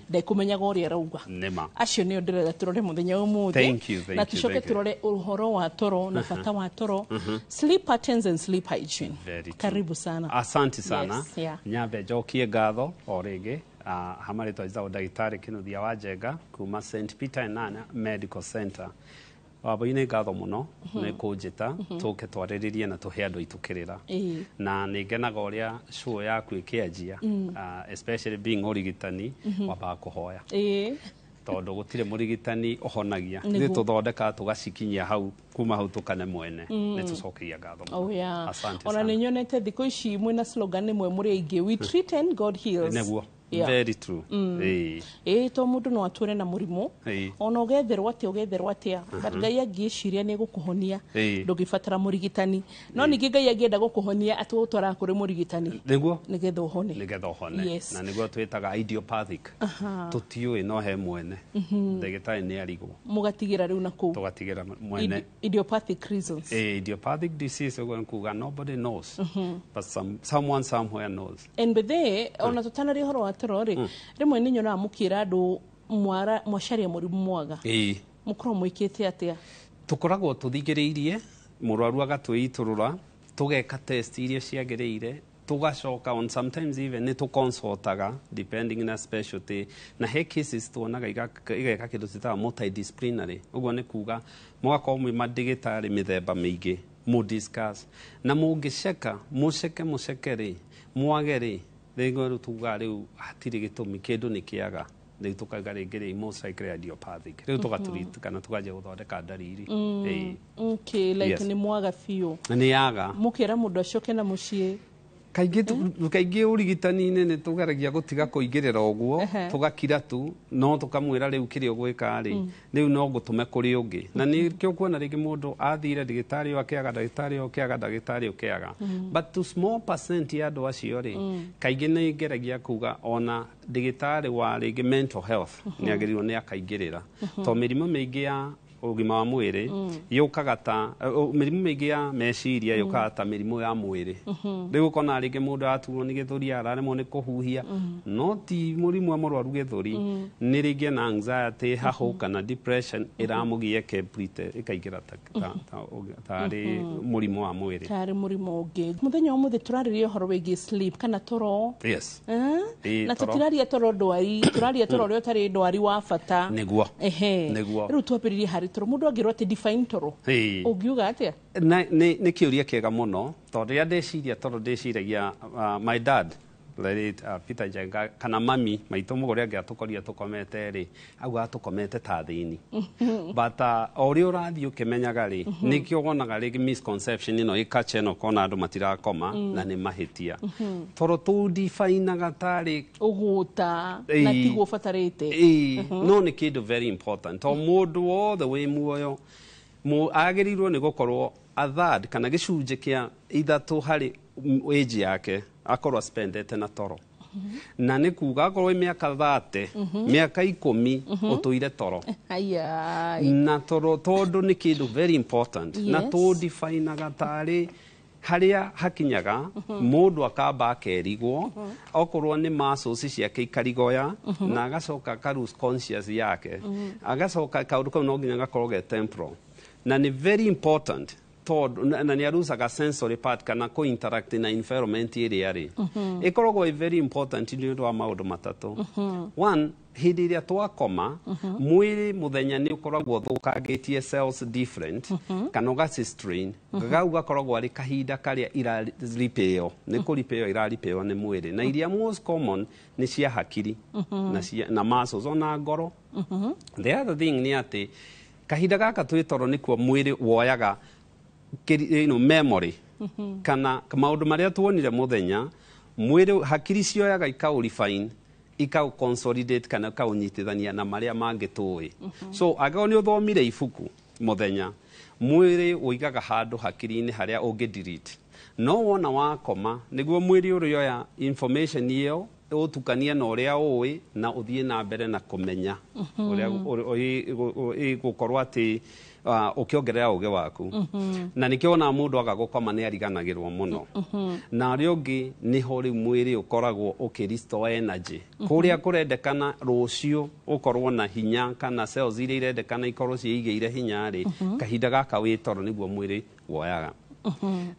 ndekumenyaga uria rauga acio ni ndirenda turore muthenya umuthi na tucoke turore uhoro wa toro na bata wa toro sleep patterns and sleep hygiene. Karibu sana. Asante sana. Nyambe njokie ngatho o ringi hamari twaitha ndagitari Kinuthia wa Njenga kuma St Peter Enana Medical Center. Waboine ngatho muno ni kunjita tuke twariririe na tuhe andu itukirira na ningenaga uria show yaku ikianjia especially being urigitani waba kuhoya tondu gutire murigitani uhonagia ni tuthondeka tugacikinyia hau kuma hau tukane mwene ni tucokeria ngatho. Asante ona ni nyonete thiko ici mwina slogan imwe muri aingi we treat and God heals. Neguo very true. To mundu no ature na murimu ona ugetherwa atia but Ngai angiciria ni gukuhonia ndugibatara murigitani no ningi Ngai angienda gukuhonia atutwara kuri murigitani nigetha uhone na niguo twitaga idiopathic tutiui no he mwene ndagitari ni arigo mugatigira riu na ku tugatigira mwene idiopathic reasons idiopathic disease kuga nobody knows but someone somewhere knows and bethe ona tutanari horo wa terori rimwe ninyo na mukira andu mwacaria murimu mwaga mukoro mwikite atia tukoragwo tuthigiriirie murwaru agatwiiturura tugeka test iria ciagiriire tugacoka on sometimes even ni tuconsultaga depending na specialty na he cases tuonaga igeka kindu citaga multidisciplinary uguo ni kuga mugakorwo mwi madigitari mithemba miingi mu discuss na mungiceka muceke mwageri Rengo tuga riu hatiri gitumi kindu ni kiaga riu tukaga ringi most likely idiopathic riu tugaturitu kana tukaje guthondeka ndariri okay like ni mwaga fiu ni yaga mukira mundu acoke na mucie kaingi urigitani ni tugeragia gutiga kuingirira uguo tugakira tu no tukamwira riu kiri ugwika ri riu no gutume kuri ungi na ni kyo kuona ringi mundu athire digitari akiaga digitari ukiaga but to small percent ya andu acio ri kaingi ni ngeragia kuga ona digitari wa ringi mental health ni agirirwo ni akaingirira to mirimu mingi ya ugima wa mwiri yukaga ta mirimu mingi ya meciria yukaga ta mirimu ya mwiri riu kona ringi mundu aturwo ni githuri araremwo ni kuhuhia no ti murimu wa murwaru githuri ni ringi na anxiety hahu kana depression iramugie complete ikaingira ta ri murimu wa mwiri tari murimu ungi muthenya umuthi turaririe horo wigi sleep kana toro na tutiraria toro ndwari turaria toro ri utari ndwari wa bata niguo riu twapiririe hari toro mundu angirwo ati define toro ungiuga atia ni kiuria kiega muno tondu ria ndeciria toro ndeciragia my dad Peter Njenga kana mami maitu mugore angiatukoria tukomete ri auga tukomete ta thini but ori urathi ukimenyaga ri nikio wonaga ri misconception ino ikacheno kona andu matirakoma na ni mahitia toro tu define gatari uguta na tigo fatarete no ni kindu very important to mundu all the way muoyo agirirwo ni gukorwo a third kana gicunje kia ithatu hari age yake akorwo spendete na toro na ni kuga akorwo miaka 30 miaka 10 utuire toro na toro tondu ni kindu very important na to define gatari haria hakinyaga mundu akamba akerigwo okorwo ni muscles ciake ikarigoya na agacoka ka lose conscious yake agacoka kaundu kau no nginya gakorwo ge temporal na ni very important na ni arusaga sensory part kana ko interact na environment area ri ikoragwo very important ni ndo wa maundu matatu one hindi iria twakoma mwiri muthenya ni ukoragwo thukagitie cells different kana ugasi strain gau gakoragwo ari kahinda karia ira repair ni ku repair ira repair ni mwiri na iria most common ni cia hakiri na muscles ona ngoro the other thing ni ati kahinda gaka twitoro nikuo mwiri woyaga memory kana maundu maria tuonire muthenya mwiri hakiri cioyaga ikaurifine consolidate kana kaunyitithania na maria mangitui so agago ni uthomire ibuku muthenya mwiri uigaga handu hakiri-ini haria ungi delete no wona wakoma niguo mwiri urioya information iyo utukania na uria uwi na uthie na mbere na kumenya uria gukorwa ati ukiongerera uge waku na nikio na mundu agagukoma ni ariganagirwo muno na ri ungi ni ho ri mwiri ukoragwo ukirestore energy kuria kurendekana rucio ukorwo na hinya kana cells iria irendekana ikorwo ciigeire hinya ri kahinda gaka witoro niguo mwiri woyaga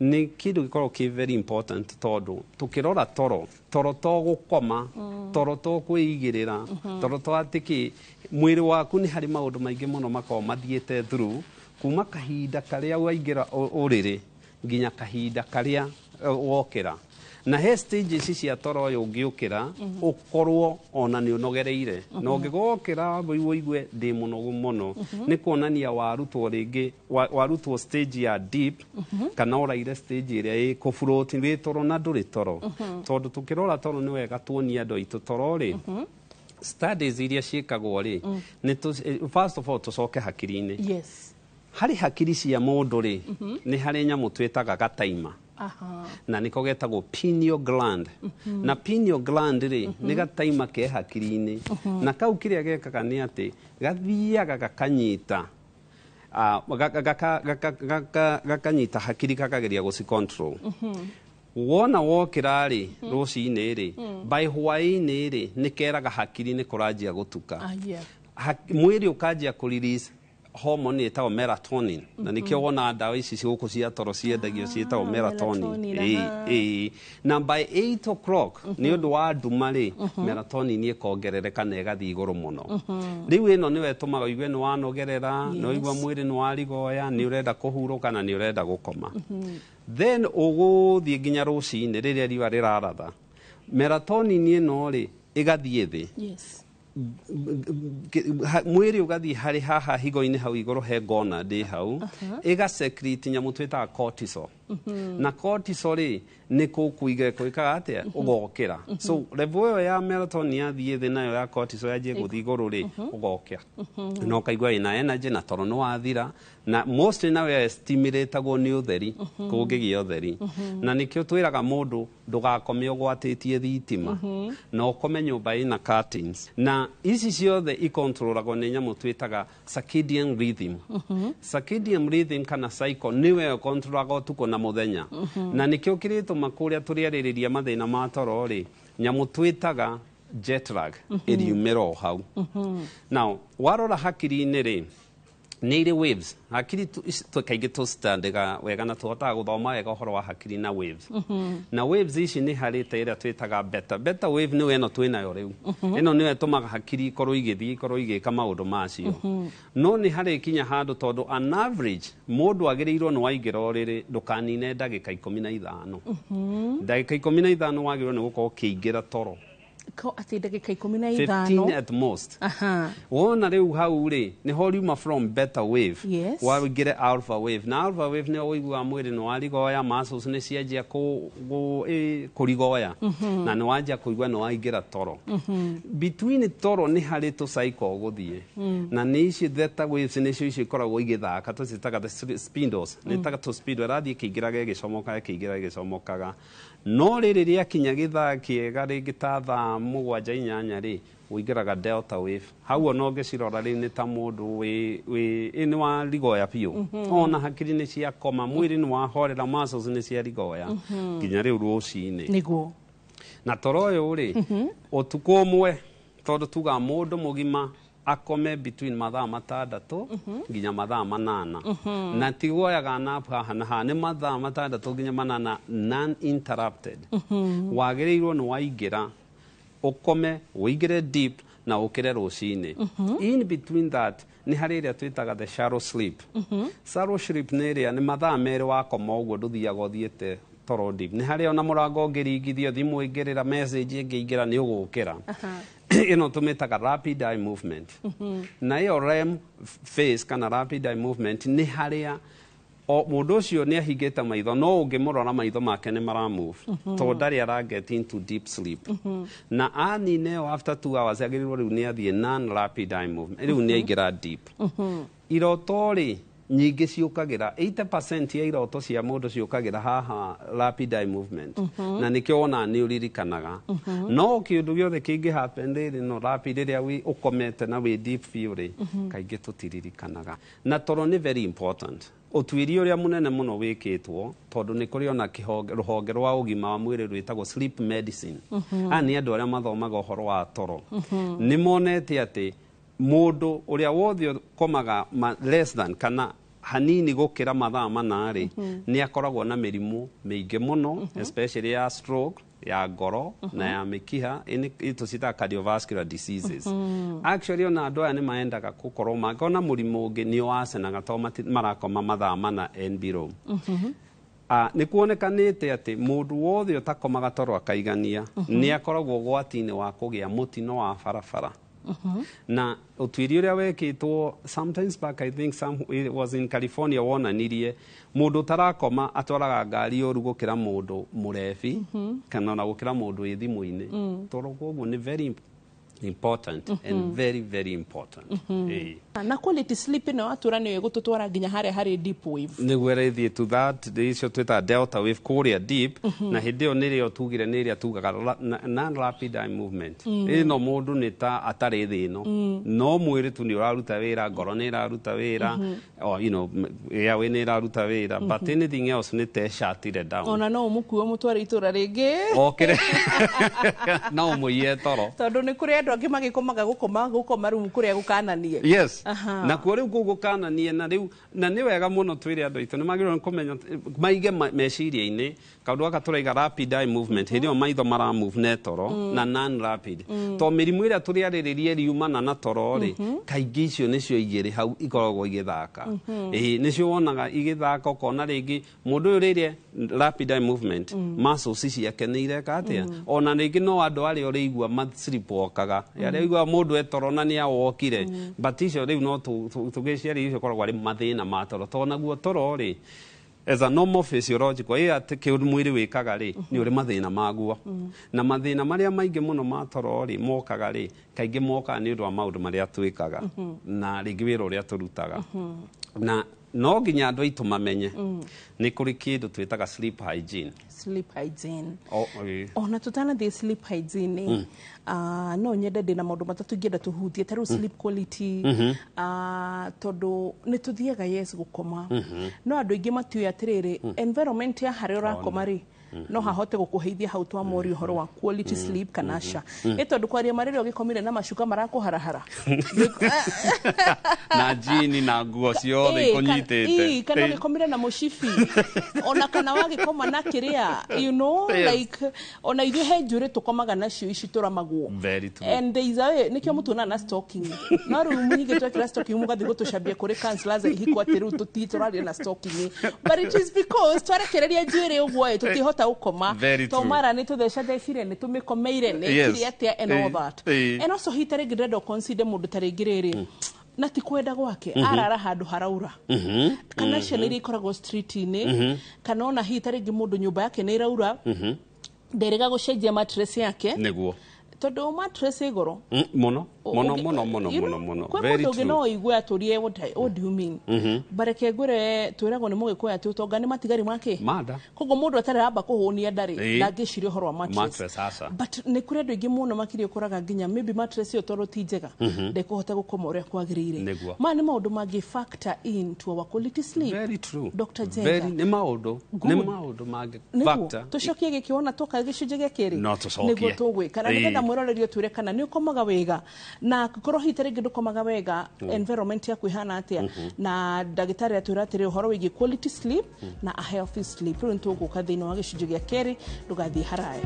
ni kindu gikorwo ki very important tondu tukirora toro to gukoma toro to kwigirira toro to atiki mwiri waku ni hari maundu maingi muno makao mathiete through kuma kahinda karia waingira uriri nginya kahinda karia wokira na he stages cia toro yo ngiukira ukorwo ona ni unogereire no ngigokira wigue ndi munogu muno ni kuonania warutwo ringi warutwo stage ya deep kana oraire stage iria i ku float ri toro na nduri toro tondu tukirora toro ni wega tuonia ndo itu toro ri studies iria ciikagwo ri ni first of all tucoke hakiri-ini yes hari hakiri cia mundu ri ni hari nyamu twitaga gataima na niko getagwo pineal gland na pineal gland ri ni gataima ke hakiri-ini na kau kiria gekaga ni ati gathiaga gakanyita gakanyita hakiri kakageria guci control wona wokira ri ruci-ini ri by hwaini ri ni keraga hakiri ni kuranjia gutuka mwiri ukanjia ku release hormone etagwo melatonin na nikio wona ndawa ici ciguku cia toro ciendagio cietagwo melatonin na by 8 o'clock ni undu wa nduma ri melatonin ikongerereka na igathi iguru muno riu ino niwe tumaga igue ni wanogerera no igwa mwiri ni warigoya ni urenda kuhuruka na ni urenda gukoma then uguthie nginya ruci-ini riria riwa riraratha melatonin ino ri igathie thi yes mwiri ugathi hari haha higo-ini hau iguru he gona ndi hau iga secrete nyamu twitaga cortisol na cortisol ri ni kukuige kuikaga atia ugokira so level yo ya melatonin yathie thi nayo ya cortisol yaje guthi iguru ri ugokira no kaigwa ina energy na toro no wathira na mostly nawe stimulatagwo ni utheri kungigia utheri na nikio twiraga mundu ndugakome ugwatitie thitima na ukome nyumba ina curtains na ici ciothe ikontrolagwo ni nyamu twitaga circadian rhythm circadian rhythm kana cycle niwe controlagwo tuko na muthenya na nikio kirito makuria turiaririria mathina ma toro ri nyamu twitaga jet lag iriumero hau now warora hakiri-ini ri ni iri waves hakiri kaingi tustandiga wega na tuhotaga guthoma wega uhoro wa hakiri na waves na waves ici ni harite iria twitaga beta wave ni weno twinayo riu ino niwe tumaga hakiri ikorwo igithii ikorwo igika maundu macio no ni hari kinya handu tondu an average mundu agirirwo ni waingira uriri ndukanine ndagika 15 ndagika 15 wagirwo ni gukorwo kiingira toro ko ati ndagika 15 15 at most wona riu hau ri ni ho riuma from beta wave wagire alpha wave na alpha wave ni oigua mwiri ni warigoya muscles ni cianjia kurigoya na ni wanjia kuigua ni waingira toro between toro ni hari tu cycle guthie na ni ici theta waves ni ici ikoragwo igithaka tucitaga spindles ni taga tu speed rathie kiingiraga gicomokaga kiingiraga gicomokaga no riri ria kinya githaa kiega ringi ta thaa 7-8 ri uingiraga delta wave hau no ngicirora ri ni ta mundu wi ni wa rigoya piu ona hakiri ni cia koma mwiri ni wa horera muscles ni cia rigoya kinya riu ruci-ini niguo na toro uyu ri utuku umwe tondu tuga mundu mugima akome between mathaa 6 nginya mathaa 8 na tigoyaga nap haha na haha ni mathaa 6 nginya 8 non interrupted wagirirwo ni waingira ukome uigire deep na ukire ruci-ini in between that ni hari iria twitaga the shallow sleep shallow sleep ni iria ni mathaa meri wakoma uguo nduthiaga uthiete toro deep ni hari ona murango ngiringithio thimu ingirira message ingiingira ni ugukira ino tumitaga rapid eye movement na iyo REM phase kana rapid eye movement ni haria o mundu ucio ni ahingite maitho no ungimurora maitho make ni mara move to ndari ara get into deep sleep na anine after 2 hours agirirwo riu ni athie non rapid eye movement riu ni aingira deep irotori nyingĩ ciũkagĩra 80% ya iroto cia mũndũ ciũkagĩra haha rapid eye movement na nĩkĩo wona nĩ ũririkanaga no kĩũndũ gĩothe kĩngĩ happen rĩrĩ no rapid rĩrĩa ũkomete na wĩ deep view rĩ kaingĩ tũtiririkanaga na toro nĩ very important ũtuĩria ũrĩa mũnene mũno wĩkĩtwo tondũ nĩ kũrĩ ona rũhonge rwa ũgima wa mwĩrĩ rwĩtagwo sleep medicine aya nĩ andũ arĩa mathomaga ũhoro wa toro nĩ monete atĩ mũndũ ũrĩa wothe komaga less than kana hanini gũkĩra mathaa manarĩ nĩ akoragwo na mĩrimũ mĩingĩ mũno especially ya stroke ya ngoro na ya mĩkiha tũciĩtaga cardiovascular diseases actually ona andũ aya nĩ maendaga gũkorwo mangĩona mũrimũ ũngĩ nĩ wacenaga tondũ marakoma mathaa mana and below nĩ kuonekanĩte atĩ mũndũ wothe ũtakomaga toro akaigania nĩ akoragwo ũgwati-inĩ wa kũgĩa mũtino wa barabara na ũtuĩria ũrĩa wekĩtwo sometimes back I think it was in California wonanirie mũndũ ũtarakoma atwaraga ngari ũru gũkĩra mũndũ mũrebi kana ona gũkĩra mũndũ wĩ thimũ-inĩ toro koguo nĩ very important and very very important na quality sleep no atura nĩ gũtũtwara nginya harĩ deep wave nĩguo ĩthiĩ to that icio twĩtaga delta wave kũrĩa deep na hĩndĩ ĩyo nĩrĩo tugire nĩrĩa tugaga non rapid eye movement ĩno mũndũ nĩ ta atarĩ thĩ ĩno no mwĩrĩ tu nĩ ũraruta wĩra ngoro nĩ ĩraruta wĩra or you know airway nĩ ĩraruta wĩra but anything else nĩ te shutire down ona no ũmũkuo mũtware itũra rĩngĩ okĩre no mũiye toro tondũ nĩ kũrĩ andũ angĩ magĩkomaga gũkoma rumu kũrĩa gũkananie yes na kuo rĩu gũkananie na nĩ wega mũno twĩre andũ aitũ nĩ magĩrĩirwo nĩ kũmenya maige meciria-inĩ kaũndũ gaka tũraiga rapid eye movement hĩndĩ ĩyo maitho maramove na toro na non rapid to mĩrimũ ĩrĩa tũrĩarĩrĩrie riumana na toro rĩ kaingĩ icio nĩcio igĩrĩ hau ikoragwo igĩthaka nĩcio wonaga igĩthaka ũkona rĩngĩ mũndũ ũyũ rĩrĩa rapid eye movement muscles ciake nĩ ireka atĩa ona rĩngĩ no andũ arĩa ũrĩigua sleepwalkaga yarĩa igua mũndũ etoro na nĩ awokire but icio rĩu no tũgĩciarĩ icio koragwo arĩ mathĩna ma toro tondũ naguo toro rĩ as a normal physiological atĩ kĩũndũ mwĩrĩ wĩkaga rĩ nĩ ũrĩ mathĩna maguo na mathĩna marĩa maingĩ mũno ma toro rĩ mokaga rĩ kaingĩ mokaga nĩ ũndũ wa maũndũ marĩa twĩkaga na rĩngĩ wĩra ũrĩa tũrutaga na no nginya andũ aitũ mamenye nĩ kũrĩ kĩndũ twĩtaga sleep hygiene ona tũtanathiĩ sleep hygiene no nyende ndĩna maũndũ matatũ ingĩenda tũhutie ta rĩu sleep quality tondũ nĩ tũthiaga yes gũkoma no andũ aingĩ matiũĩ atĩrĩrĩ environment ya harĩa ũrakoma rĩ no hahote gũkũheithia hau twamori ũhoro wa quality sleep kana sha tondũ kwaria marĩrĩa ũgĩkomire na macuka marakũharahara na jini na nguo ciothe ikũnyitĩte kana ũgĩkomire na mũcibi ona kana wagĩkoma na kĩrĩa you know like ona ithuĩ he njuĩrĩ tũkomaga nacio ici tũramagwo and there is a way nĩkĩo mũtuonaga na stocking no rĩu mũhingĩ twekĩra stocking mũgathiĩ gũtũcambia kũrĩ counselors ihiko atĩ rĩu tũtitũrarĩe na stocking but it is because twarekereria njuĩrĩ ũguo tũtihota gũkoma to mara nĩ tũthecire nĩ tũmĩkomeire nĩ kiri atĩa and all that and also hita rĩngĩ ndĩrenda consider mũndũ ta rĩngĩ rĩrĩ na ti kwenda gwake arara handũ haraura kana ciana iria ikoragwo street-inĩ kana ona hita rĩngĩ mũndũ nyũmba yake nĩ iraura nderega gũcenjia mattress yake nĩguo tondũ mattress igoro mũno very true no igwe atũrie what do you mean bareke ngwĩre twĩragwo nĩ mũgĩkũyũ atĩ ũtonga nĩ matigari make koguo mũndũ atarĩ ramba kũhũnia ndarĩ ndangĩciria ũhoro wa mattress but nĩ kũrĩ andũ aingĩ mũno makĩria ũkoraga nginya maybe mattress ĩyo tondũ ti njega ndekũhota gũkoma ũrĩa kwagĩrĩire maya nĩ maũndũ mangĩ factor in to our quality sleep very true Dr. Jenga nĩ maũndũ mangĩ factor tũcokie gĩkĩona toka gĩcunjĩ gĩa kerĩ nĩguo tũgwĩka na nĩgetha mwĩrorerio twĩre kana nĩ ũkomaga wega na korwo hita rĩngĩ ndũkomaga wega environment yaku ĩhana atĩa na ndagĩtarĩ atwĩra atĩrĩ ũhoro wĩgiĩ quality sleep na a healthy sleep rĩu nĩtũgũka thĩinĩ wa gĩcunjĩ gĩa kerĩ ndũgathiĩ haraya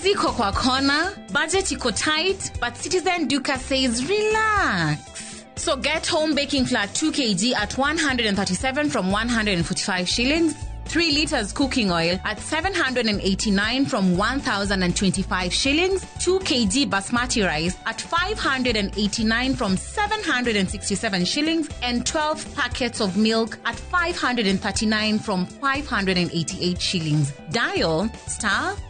Iko kwa kona, budget iko tight, but Citizen Duka says relax. So get home baking flour 2 kg at 137 from 145 shillings, 3 liters cooking oil at 789 from 1,025 shillings. 2 kg basmati rice at 589 from 767 shillings. And 12 packets of milk at 539 from 588 shillings. Dial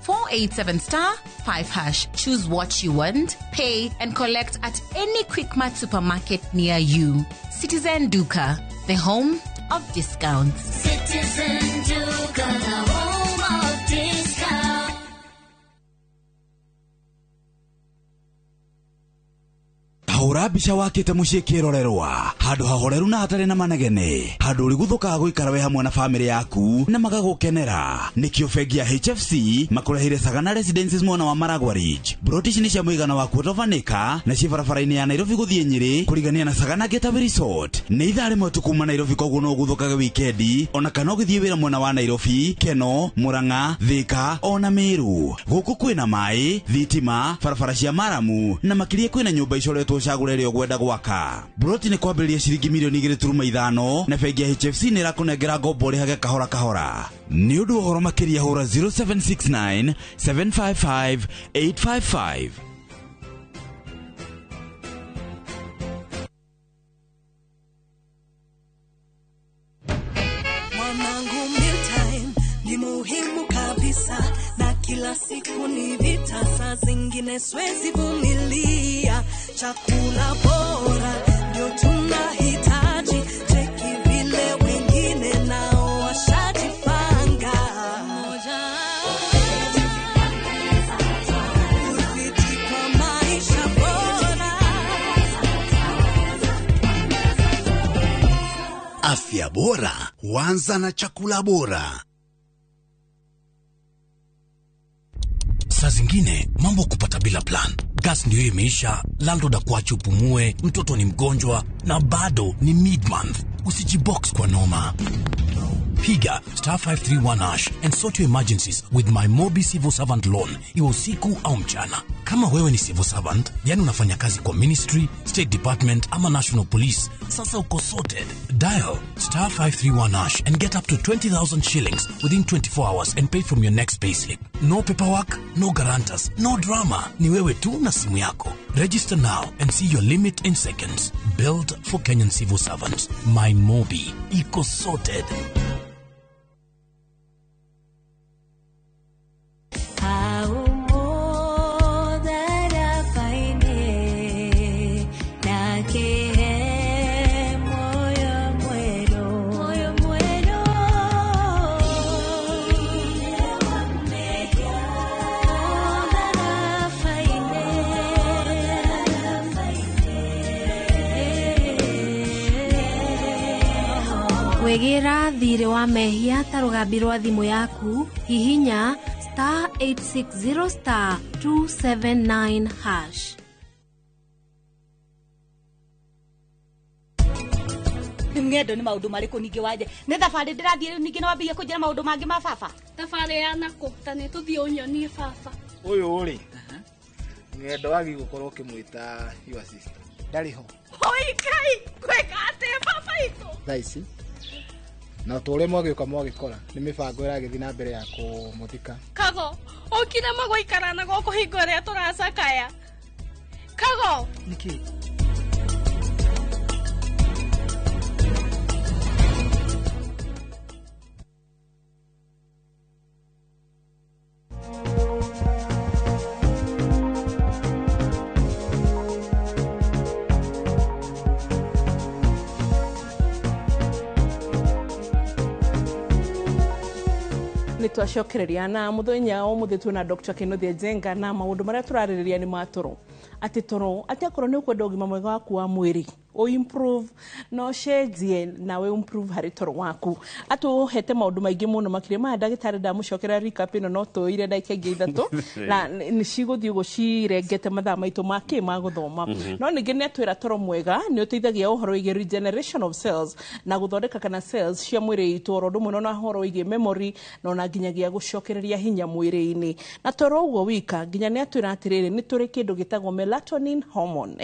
*487*5#. Choose what you want, pay and collect at any Quickmart supermarket near you. Citizen Duka, the home of discounts. Citizen Duka, the home of discounts. Haura bica wakite mucie kirorerwa handu hahoreru na hatari na manegene handu uri guthuka guikara we hamwe na family yaku na magagukenera nikio bengi ya HFC makurehire Sagana Residences mwona wa Maragwa Ridge. Brotish ni cia muigana wa kwotovanika na cia barabara-ini ya Nairobi guthie Nyeri kurigania na Sagana Getaway Resort. Ni ithari motu kuma Nairobi koguo no guthukaga wikendi ona kana ugithie wira mwena wa Nairobi, Keno, Murang'a, Thika ona Meru. Guku kwina mai, thitima, barabara cia maramu na makiria kwina nyumba icoretwo cagurere ogwenda gwaka. Broti ni kwambĩrĩria ciringi milioni 2.5 na bengi ya HFC ni ĩrakũnengera ngombo rĩhage kahora kahora. Nĩ ũndũ ũhoro makĩria hũra 0769 755 855. Mwanangu, mealtime ni muhimu kabisa, na kila siku ni vita, saa zingine siwezi vumilia. Chakula bora ndio tunahitaji, cheki vile wengine nao washajipanga. Udhibiti kwa maisha bora. Afya bora huanza na chakula bora. Saa zingine mambo kupata bila plan. Gas ndio imeisha, landlord akuache upumue, mtoto ni mgonjwa na bado ni mid-month. Usijibox kwa noma. Piga *531# and sort your emergencies with my Mobi Civil Servant Loan, iwe usiku au mchana. Kama wewe ni civil servant, yani unafanya kazi kwa ministry, state department ama national police, sasa uko sorted. Dial *531# and get up to 20,000 shillings within 24 hours and pay from your next payslip. No paperwork, no guarantors, no drama. Ni wewe tu na simu yako. Register now and see your limit in seconds. Built for Kenyan civil servants. My Mobi, iko sorted. Wegera thire wa mehia tarugambi rwa thimu yaku hihinya *860*279#. Ngendo ni maundu mariku ningi waje ne thabari ndirathie ningi no wambie kunjira maundu mangi ma baba thabari ya nako tane tuthie unyonie baba uyu uri ngendo wagi gukorwo kimwita your sister ndari ho oi kai kweka ate baba ito thaisi na tore mwagika mwagikora ni mibango iragithi na mbere ya kumuthika kago okina magoikarana goko hingo ria turacakaya kago niki Twashokereria na muthenya umuthi tuna Dr. Kenneth Njenga na maundu maria turaririria ni matoro ati toro ati akorwo ni ukwenda ugima mwega waku wa mwiri o improve no cenjie nawe improve hari toro waku atu hete maundu maingi muno makire ma ndagitari ndamucokera recap ino no tuire ndake ingi ithatu na ni ciguthii gucirengete mathaa maitu make ma guthoma no ningi ni atwira toro mwega ni uteithagia uhoro wige regeneration of cells na guthondeka kana cells cia mwiri itu oro ndumwe na uhoro wige memory no na nginyagia gucokereria hinya mwiri-ini na toro ugo wika nginya ni atwira atiriri ni turi kindu gitagwo melatonin hormone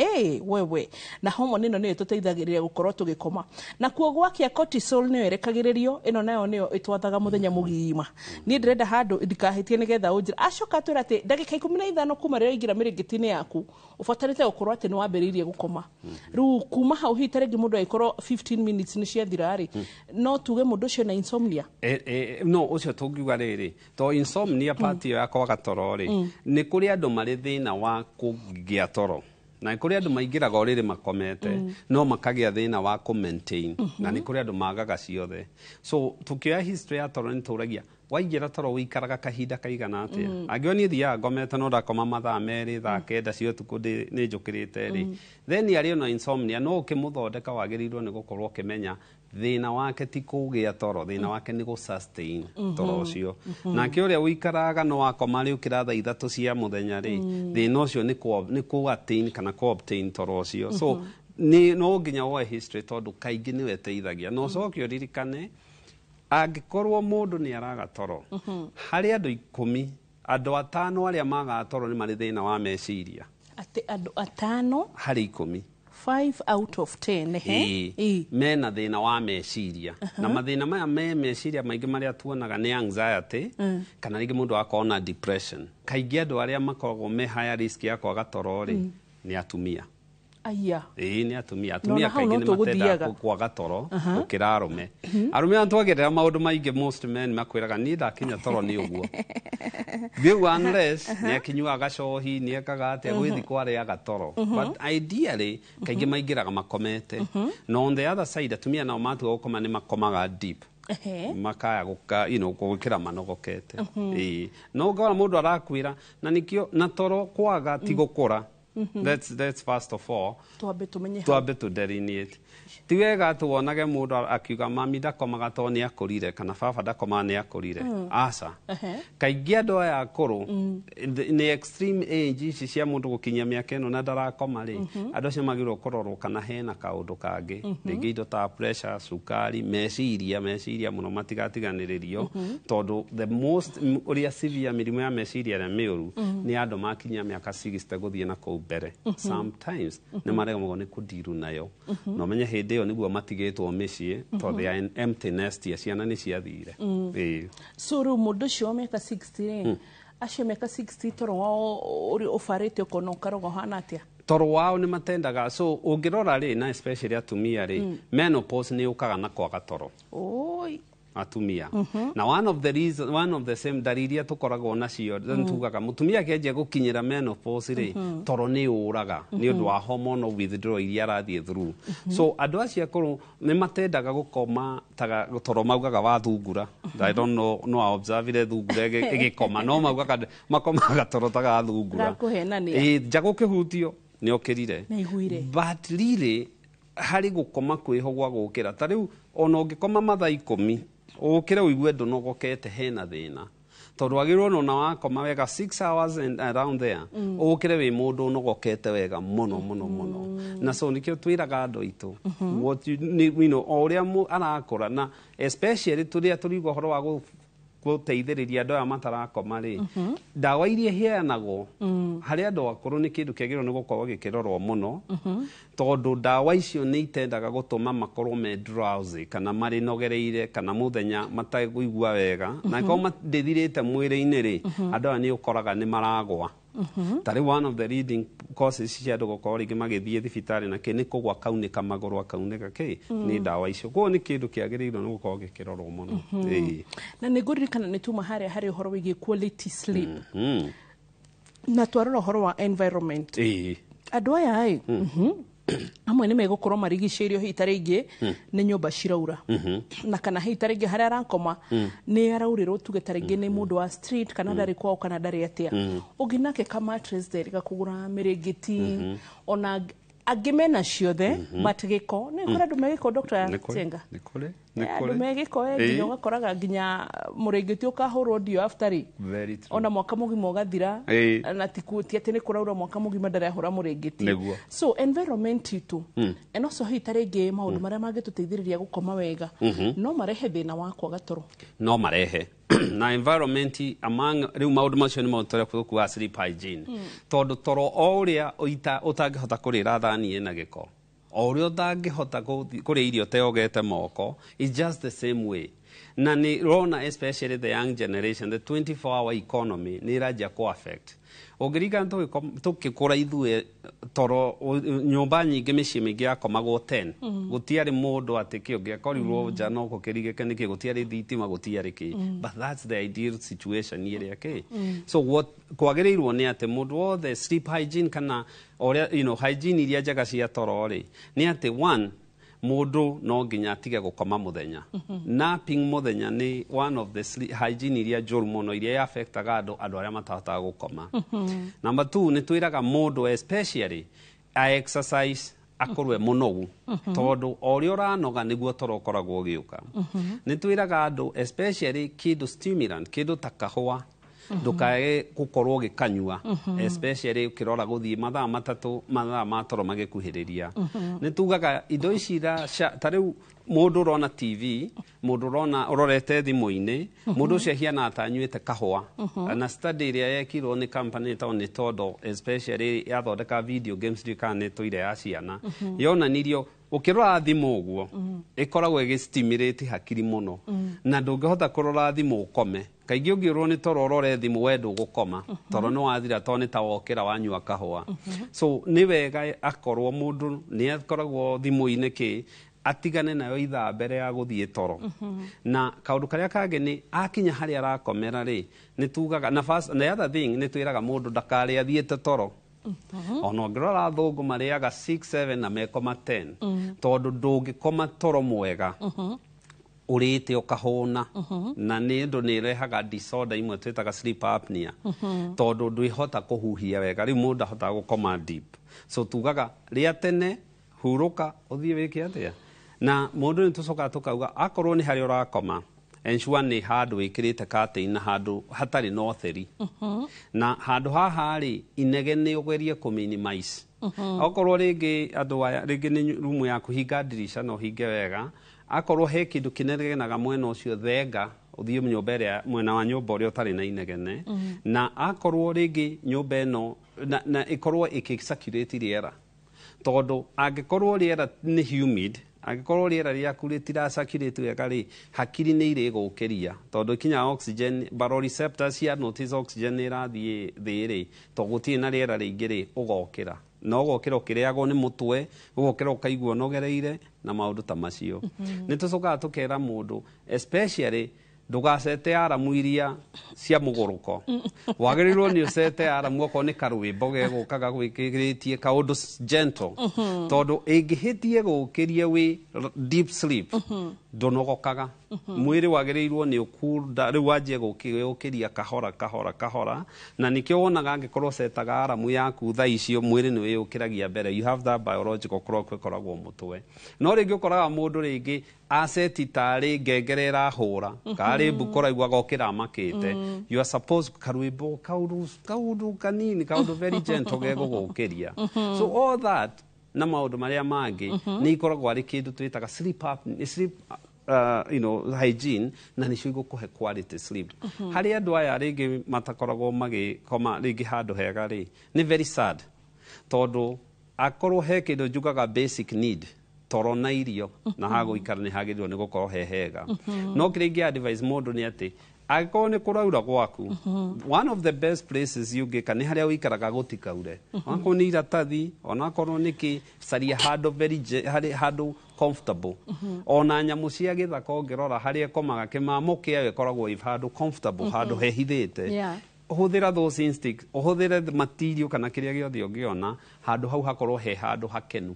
wewe na hormone ino niyo tuteithagiriria gukorwo tugikoma na kuo gwakia cortisol niyo erekagiririo ino nayo niyo itwathaga muthenya mugima ni ndirenda handu ndikahitie nigetha unjira acoka twira ati ndagika 15 kuma rĩrĩa ingira mirigitini yaku ubatarite gukorwo ati ni wambiririe gukoma riu kuma hau hitaregi mundu aikorwo 15 minutes ni ciathirari no tuge mundu ucio na insomnia no ucio tungiuga riri to insomnia part ya kwa gatoro ri ni kuri andu mari thina wa kugia toro na kuri andu maingiraga oriri makomete no makagia thina wa ku maintain na ni kuri andu magaga ciothe so tukioya history ya toro ni turagia waingira toro wikaraga kahinda kaigana atia agio ni thia ngomete no ndakoma mathaa meri thaa kenda cio tuku ni njukirite ri then yari no insomnia no ukimuthondeka wagirirwo ni gukorwo kimenya thina wake ti kugia toro thina wake ni gu sustain toro ucio na kiuria wikaraga no wakoma ri ukiratha 3 cia muthenya ri thina ucio ni ku attain kana ku obtain toro ucio so ni no nginya woe history tondu kaingi ni weteithagia no cokio ririkane angikorwo mundu ni araga toro hari andu 10 andu 5 aria maga toro ni mari thina wa meciria ati andu 5 hari 10 5 out of 10 mena thina wa meciria na mathina maya me meciria maingi maria tuonaga ni anxiety kana ringi mundu akona depression kaingi andu aria makoragwo me higher risk ya kwaga toro ri ni atumia aya ni atumia kaingi ni matenda kwaga toro ukira arume arume antwagerera maundu maingi most men makwiraga ni ndakinya toro ni uguo biu unless ni akinyua gacohi ni ekaga ate gwithi kwareaga toro but ideally kaingi maingiraga makomete no on the other side atumia nao matu gukoma ni makomaga deep makaya guka gukira manogokete no ngora mundu arakwira na nikio na toro kwaga ti gukura that's first of all tuambe to delineate ti wega tuonage mundu akiuga mami ndakomaga to ni akurire kana baba ndakomaga ni akurire aca kaingi andu aya akuru ni extreme age ici cia mundu gukinyia miaka ino na ndarakoma ri andu acio magirwo kurorwo kana hena kaundu kangi ringi indo ta pressure sukari meciria muno matigatiganiririo tondu the most uria severe mirimu ya meciria na miuru ni andu makinyia miaka 60 guthie na kou mbere sometimes ni maregamo ni kudiru nayo no menye hindi yo niguo matigitwo micii to the empty nest ya ciana ni ciathire so ru mundu cio meka 60 acio meka 60 toro wao uri ofarete kono karogo hana atia toro wao ni matendaga so ungirora ri na especially atumia ri menopause ni ukaga na kwaga toro oi atumia na one of the same dariria tukoragwo nacio ntugaga mutumia kianjia gukinyira menopause ri toro ni uraga ni undu wa hormonal withdrawal iria arathie through so andu acio akuru ni matendaga gukoma taga toro maugaga wa thungura I don't know no observe thungura igikoma no maugaga makomaga toro taga thungura jago kihutio ni okirire but really hari gukoma kwiho gwa gukira tariu ona ungikoma mathaa 10 ukire uigue ndunogokete hena thina tondu agirwo no wakoma wega 6 hours and around there ukire wi mundu unogokete wega muno na so nikio twiraga andu itu what you know oria arakura na especially turia turigo horo wa guteithiriria andu aya matarakoma ri ndawa iria heanagwo hari andu akuru ni kindu kiagirwo ni gukorwo gikirorwo muno tondu ndawa icio ni itendaga gutuma makorwo me drowsy kana mari nogereire kana muthenya mataiguigua wega na ko mathithirite mwiri-ini ri andu aya ni ukoraga ni maragwa tari one of the leading causes cia andu gukorwo ringi magithie thibitari na kini kugwa kaunika maguru akaunika ni ndawa icio ko ni kindu kiagiriirwo ni gukorwo gikirorwo muno na niguririkana ni tuma hari uhoro wigi quality sleep na twarora uhoro wa environment andu aya amwe ni megukorwo marigicĩirio hitari ingi ni nyumba ciraura na kana hitari ingi haria arakoma ni araurirwo tuge taringi ni mundu wa street kana ndari kwao kana ndari atia uginake ka mattress there gakugura mirigiti ona angimena ciothe but giko ni kora ndu megiko Dr. Tenga Andũ megĩko nginya ũgakoraga nginya mũrĩngĩti ũkahũrwo ndio after ona mwaka mũgima ũgathira na ti atĩ nĩ kũraura mwaka mũgima ndarehũra mũrĩngĩti. So environment itũ and also hihi tarĩngĩ maũndũ marĩa mangĩtũteithĩrĩria gũkoma wega no marehe thĩna wa kwaga toro. No marehe na environment among riu maundu macio ni mautore kuwa sleep hygiene tondu toro o uria utangihota kurira thani ina giko o uria utangihota kuria irio teogete moko is just the same way na ni rona especially the young generation the 24-hour economy ni raja ko affect ogirika tukikura ithue toro nyumba nyingi micii mingi yakomagwo 10 gutiari mundu atikio ngiakorirwo nja no gukirigike niki gutiari thitima gutiari ki but that's the ideal situation iria ki so what kwagirirwo ni ati mundu wothe sleep hygiene kana or hygiene iria njega cia toro ri ni ati one mundu no nginya atige gukoma muthenya napping muthenya ni one of the hygiene iria njuru muno iria affectaga andu aria matahotaga gukoma. Number 2 ni twiraga mundu especially a exercise akorwe munogu tondu orio ranoga niguo toro koragwo giuka. Ni twiraga andu especially kindu stimulant kindu takahwa ndukae gukorwo gikanyua especially ukirora guthii mathaa matatu mathaa matoro magikuhiriria ni tugaga indo ici tariu mundu rona TV mundu rona urorete thimu-ini mundu cio hiana atanyuite kahwa na study iria yekirwo ni company ni todo especially yathondeka video games dikane toire ya ciana yonanirio ukirora thimu uguo ikoragwo igistimulate hakiri muno na ndungihota kurora thimu ukome kaingi ungirwo ni toro rore thimu wendu gukoma toro no wathira to ni ta wokira wanyua kahwa so ni wega akorwo mundu ni akoragwo thimu-ini ki atigane nayo ithaa mbere ya guthie toro na kaundu karia kage ni akinya haria arakomera ri ni tugaga na first the other thing ni twiraga mundu ndakari athiete toro ono ngirora thungu mariaga 6 7 na mekoma 10 tondu ndungikoma toro mwega urite ukahuna na ni ndu ni rehaga disorder imwe twitaga sleep apnea tondu ndwihota kuhuhia wega riu mundu ahota gukoma deep so tugaga ria tene huruka uthie wiki atia na mundu ni tucoka tukauga akorwo ni hari urakoma ensure ni handu wikirite curtain na handu hatari no theri na handu haha ri inegene ugerie kuminimize okorwo ringi andu aya ringi ni rumu yaku hinga dirisha no hinge wega akorwo he kindu kinegenaga mwena ucio thenga uthie nyumba iria mwena wa nyumba uria utari na inegene na akorwo ringi nyumba eno na ikorwo ikisacurate riera tondu angikorwo riera ni humid angikorwo riera riaku ritiracirculate wega ri hakiri ni iri gukiria tondu kinya oxygen baroreceptors cia notice oxygen irathie thiri to gutie na riera ringi ri ugokira no gokira ukiriagwo ni mutwe ugokira ukaigwa nogereire na maundu ta macio ni tucoka tukera mundu especially ndugacete aramu iria cia muguruko wagirirwo ni ucete aramu oko ni karwimbo gegukaga gwikiritie kaundu gentle tondu ingihitie gukirie wi deep sleep ndonogokaga mwiri wagirirwo ni ukunda riu wanjie gukiria kahora kahora kahora na nikio wonaga angikorwo setaga aramu yaku tha icio mwiri ni wiyukiragia mbere you have that biological clock ikoragwo mutwe no ringi ukoraga mundu ringi aseti tari ngengere irahura kari bukora igwa gokira makite you are supposed karwimbo kaudu kanini kaudu very gentle gego gukiria so all that na maundu maria mangi ni ikoragwo ari kindu twitaga sleep hygiene na ni ciugo kuhe quality sleep hari andu aya ringi matakoragwo magikoma ringi handu hega ri ni very sad tondu akorwo he kindu njugaga basic need toro na irio na hago ikara ni hagirirwo ni gukorwo hehega no kiringi advice mundu ni ati akorwo ni kuraura gwaku one of the best places you get ni haria wikaraga gutikaure onako ni iratathi onakorwo niki caria handu very handu comfortable ona nyamu cia githaka ongirora haria komaga kimamo kiawe koragwo if handu comfortable handu hehithite uhuthira those instincts uhuthire material kana kiria giothe ungiona handu hau hakorwo he handu hakenu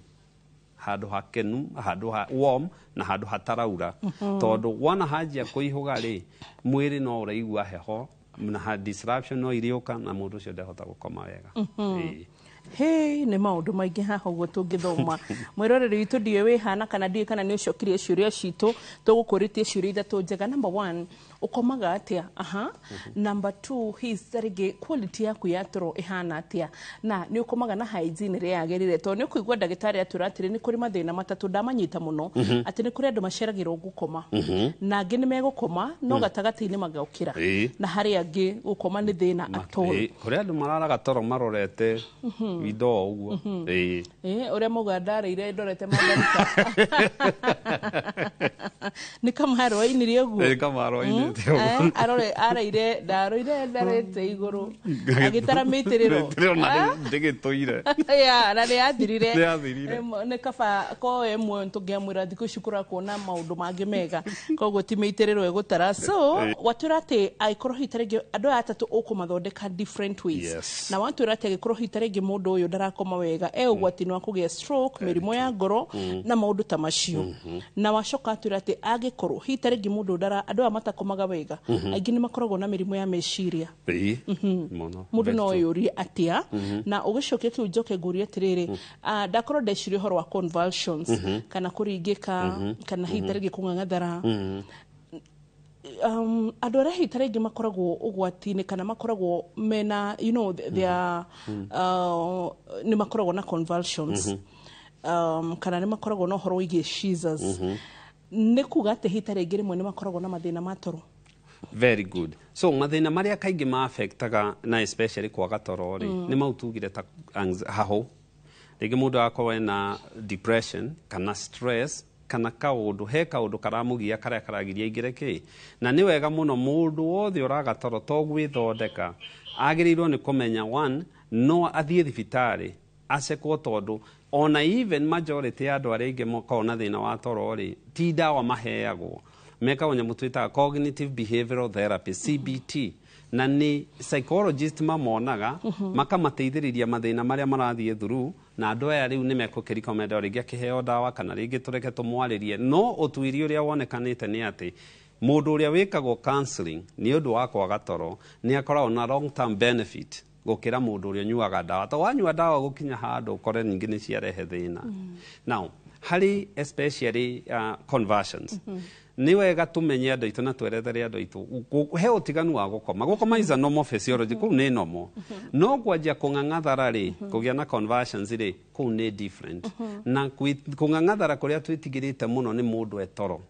handu warm na handu hataraura tondu wana hajia kuihuga ri mwiri no uraigua heho na disruption no iriuka na mundu cio ndahota gukoma wega Hey, nä maå maingä haha å guo tå ngä thoma mwäroreri witå ndiä wä hana kana ndiä kana nä å cokirie ciå citå tå gå kå rä tie ciå ithatå njega. Number 1 å komaga atä a number 2 rĩngĩ quality yaku ya toro ĩhana atĩa na nĩ ũkomaga na hygiene ĩrĩa yagĩrĩire tondũ nĩ ũkũigua ndagĩtarĩ atwĩra atĩrĩ nĩ kũrĩ mathĩna matatũ ndamanyita mũno atĩ nĩ kũrĩ andũ maceragĩrwo gũkoma na angĩ nĩ megũkoma no gatagatĩ-inĩ magaũkĩra na harĩ angĩ gũkoma nĩ thĩna atoro kũrĩ andũ mararaga toro marorete indo ũguo ũrĩa mauga ndarĩire ndorete Margarita nĩ kamarwa-inĩ ũguo kamarwa-inĩ araire ndarĩte igũrũ agĩtara mĩitĩrĩro ndĩgĩtũire na nĩ yathirire nĩ kaba ko ĩmwe tũngĩamwĩra thikũ ici kũrakwo na maũndũ mangĩ mega koguo ti mĩitĩrĩro ĩgũtara so watwĩra atĩ angĩkorwo hihi tarĩngĩ andũ aya atatũ ũkũmathondeka different ways na watwĩra atĩ angĩkorwo hihi tarĩngĩ mũndũ ũyũ ndarakoma wega ũgwati-inĩ wa kũgĩa stroke mĩrimũ ya ngoro na maũndũ ta macio na wacoka atwĩra atĩ angĩkorwo hihi tarĩngĩ mũndũ andũ aya matakomaga wega aingĩ nĩ makoragwo na mĩrimũ ya meciria mũndũ no yũrie atĩa na ũgĩcokia kĩu njoke ngũrie atĩrĩrĩ ndakorwo ndeciria ũhoro wa convulsions kana kũringĩka kana hihi tarĩngĩ kũng'ang'athara andũ arĩa hihi tarĩngĩ makoragwo ũgwati-inĩ kana makoragwo mena nĩ makoragwo na convulsions kana nĩ makoragwo na ũhoro wĩgiĩ seizures nĩ kuga atĩ hihi tarĩngĩ rĩmwe nĩ makoragwo na mathĩna ma toro. Very good. So mathĩna marĩa kaingĩ ma affectaga na especially kwaga toro nĩ mau tugire ta hahũ rĩngĩ mũndũ agakorwo ena depression kana stress kana kaũndũ he kaũndũ karamũgia karĩa karagiria aingĩre na nĩ wega mũno mũndũ wothe ũraga toro to gwĩthondeka agĩrĩirwo nĩ kũmenya one no athiĩ thibitarĩ acekwo tondũ ona even majority ya andũ arĩa aingĩ makoragwo na thĩna wa toro ti ndawa maheagwo mekagwo nyamũ twĩtaga cognitive behavioral therapy CBT na nĩ psychologist mamonaga makamateithĩrĩria mathĩna marĩa marathiĩ through na andũ aya rĩu nĩ mekũkĩrecommenda rĩngĩ akĩheo ndawa kana rĩngĩ tũreke tũmwarĩrie no ũtuĩria ũrĩa wonekanĩte nĩ atĩ mũndũ ũrĩa wĩkagwo counseling nĩ ũndũ wa kwaga toro nĩ akoragwo na long term benefit gũkĩra mũndũ ũrĩa nyuaga ndawa to wanyua ndawa gũkinya handũ ũkore ningĩ nĩ ciarehe thĩna now harĩ especially conversions nĩ wega tũmenye andũ aitũ na twerethere andũ aitũ he ũtiganu wa gũkoma is a normal physiology kũu nĩ normal no kwanjia kũng'ang'athara kũgĩa na conversions kũu nĩ different na kũng'ang'athara kũrĩa twĩtigĩrĩte mũno nĩ mũndũ etoro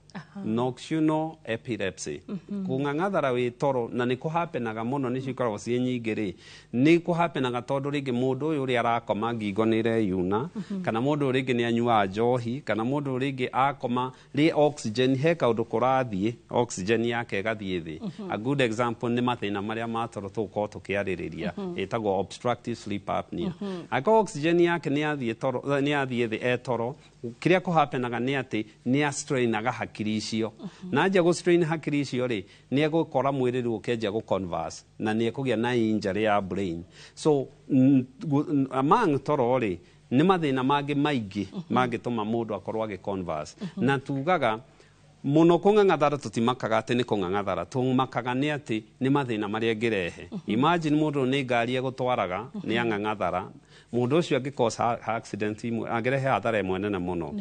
nocturnal epilepsy kũng'ang'athara wĩ toro na nĩ kũhapenaga mũno nĩ cikoragwo ciĩ nyingĩ nĩ kũhapenaga tondũ rĩngĩ mũndũ ũyũ ũrĩa arakoma ngingo nĩ ireyuna kana mũndũ rĩngĩ nĩ anyuaga njohi kana mũndũ rĩngĩ akoma oxygen he kaũndũ kũrathiĩ oxygen yake ĩgathiĩ thĩ a good example nĩ mathĩna marĩa ma toro tũgũkorwo tũkĩarĩrĩria ĩtagwo obstructive sleep apnea angĩkorwo oxygen yake nĩ yathiĩ thĩ etoro kĩrĩa kũhapenaga nĩ atĩ nĩ strainaga hakiri icio na anjia gũ-strain hakiri icio nĩ egũkora mwĩrĩ rĩu ũkĩanjia gũ-converse na nĩ ekũgĩa na injury ya brain so among toro nĩ mathĩna mangĩ maingĩ mangĩtũma mũndũ akorwo agĩ-converse na tugaga mũno kũng'ang'athara tũtimakaga atĩ nĩ kũng'ang'athara tũmakaga nĩ atĩ nĩ mathĩna marĩa ngĩrehe imagine mũndũ nĩ ngari egũtwaraga nĩ ang'ang'athara mũndũ ũcio angĩkosa accident angĩrehe hathara ĩmwe nene mũno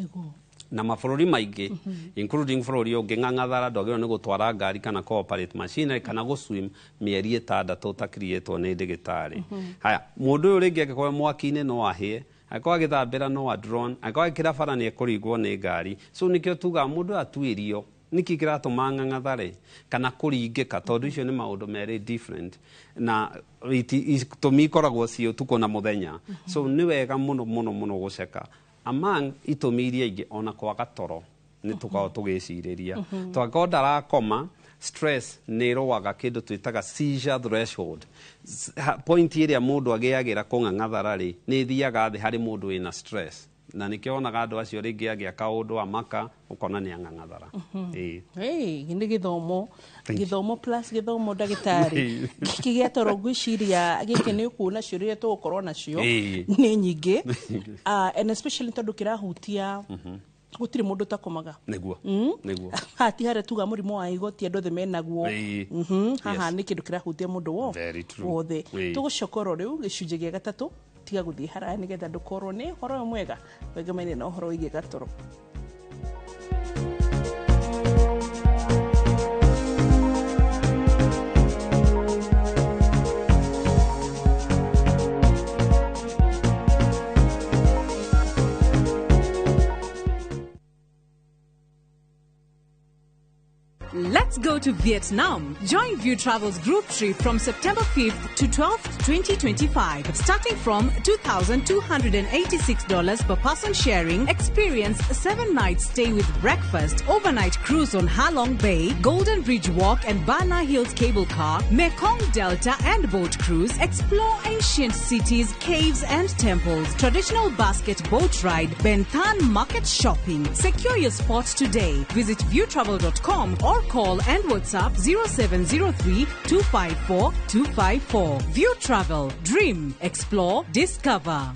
na mabũrũri maingĩ including bũrũri ũngĩ ng'ang'athara ndwagĩrĩirwo nĩ gũtwara ngari kana co-operate machinery kana gũ-swim mĩeri 6 ũtakirĩtwo nĩ ndagĩtarĩ haya mũndũ ũyũ rĩngĩ angĩkorwo mwaki-inĩ no ahĩe angĩkorwo agĩthambĩra no a-drone angĩkorwo agĩkĩra bara nĩ ekũringwo nĩ ngari so nĩkĩo tugaga mũndũ atuĩrio nĩkĩ kĩratũma ng'ang'athare kana kũringĩka tondũ icio nĩ maũndũ merĩ different na itũmi ikoragwo ciĩ ũtukũ na mũthenya so nĩ wega mũno mũno mũno gũceka among itũmi iria ingĩ ona kwaga toro nĩ tũkoragwo tũgĩcirĩria twakorwo ndarakoma stress nĩ ĩrũaga kĩndũ twĩtaga seizure threshold point ĩrĩa mũndũ agĩagĩra kũng'ang'athara nĩ ĩthiaga thĩ harĩ mũndũ wĩna stress na nĩkĩo onaga andũ acio rĩngĩ agĩaka ũndũ amaka ũkona nĩ ang'ang'athara nĩ gĩthomo plus gĩthomo ndagĩtarĩ gĩkĩ gĩa toro ngwĩciria gĩkĩ nĩ ũkuona ciũria tũgũkorwo nacio nĩ nyingĩ and especially tondũ kĩrahutia gũtirĩ mũndũ utakomaga nĩguo hati harĩa tuga mũrimũ wa higo ti andũ othe menaguo haha nĩ kĩndũ kĩrahutia mũndũ wothe tũgũcoka oro rĩu gĩcunjĩ gĩa gatatũ tiga guthii haraya nigetha ndukorwo ni horo mwega wegemene na horo ige gatoro. Let's go to Vietnam. Join View Travel's group trip from September 5th to 12th, 2025. Starting from $2,286 per person sharing, experience a 7-night stay with breakfast, overnight cruise on Ha Long Bay, Golden Bridge Walk and Bana Hills cable car, Mekong Delta and boat cruise, explore ancient cities, caves and temples, traditional basket boat ride, Benthan market shopping. Secure your spot today. Visit viewtravel.com or call and WhatsApp 0703-254-254. View Travel. Dream. Explore. Discover.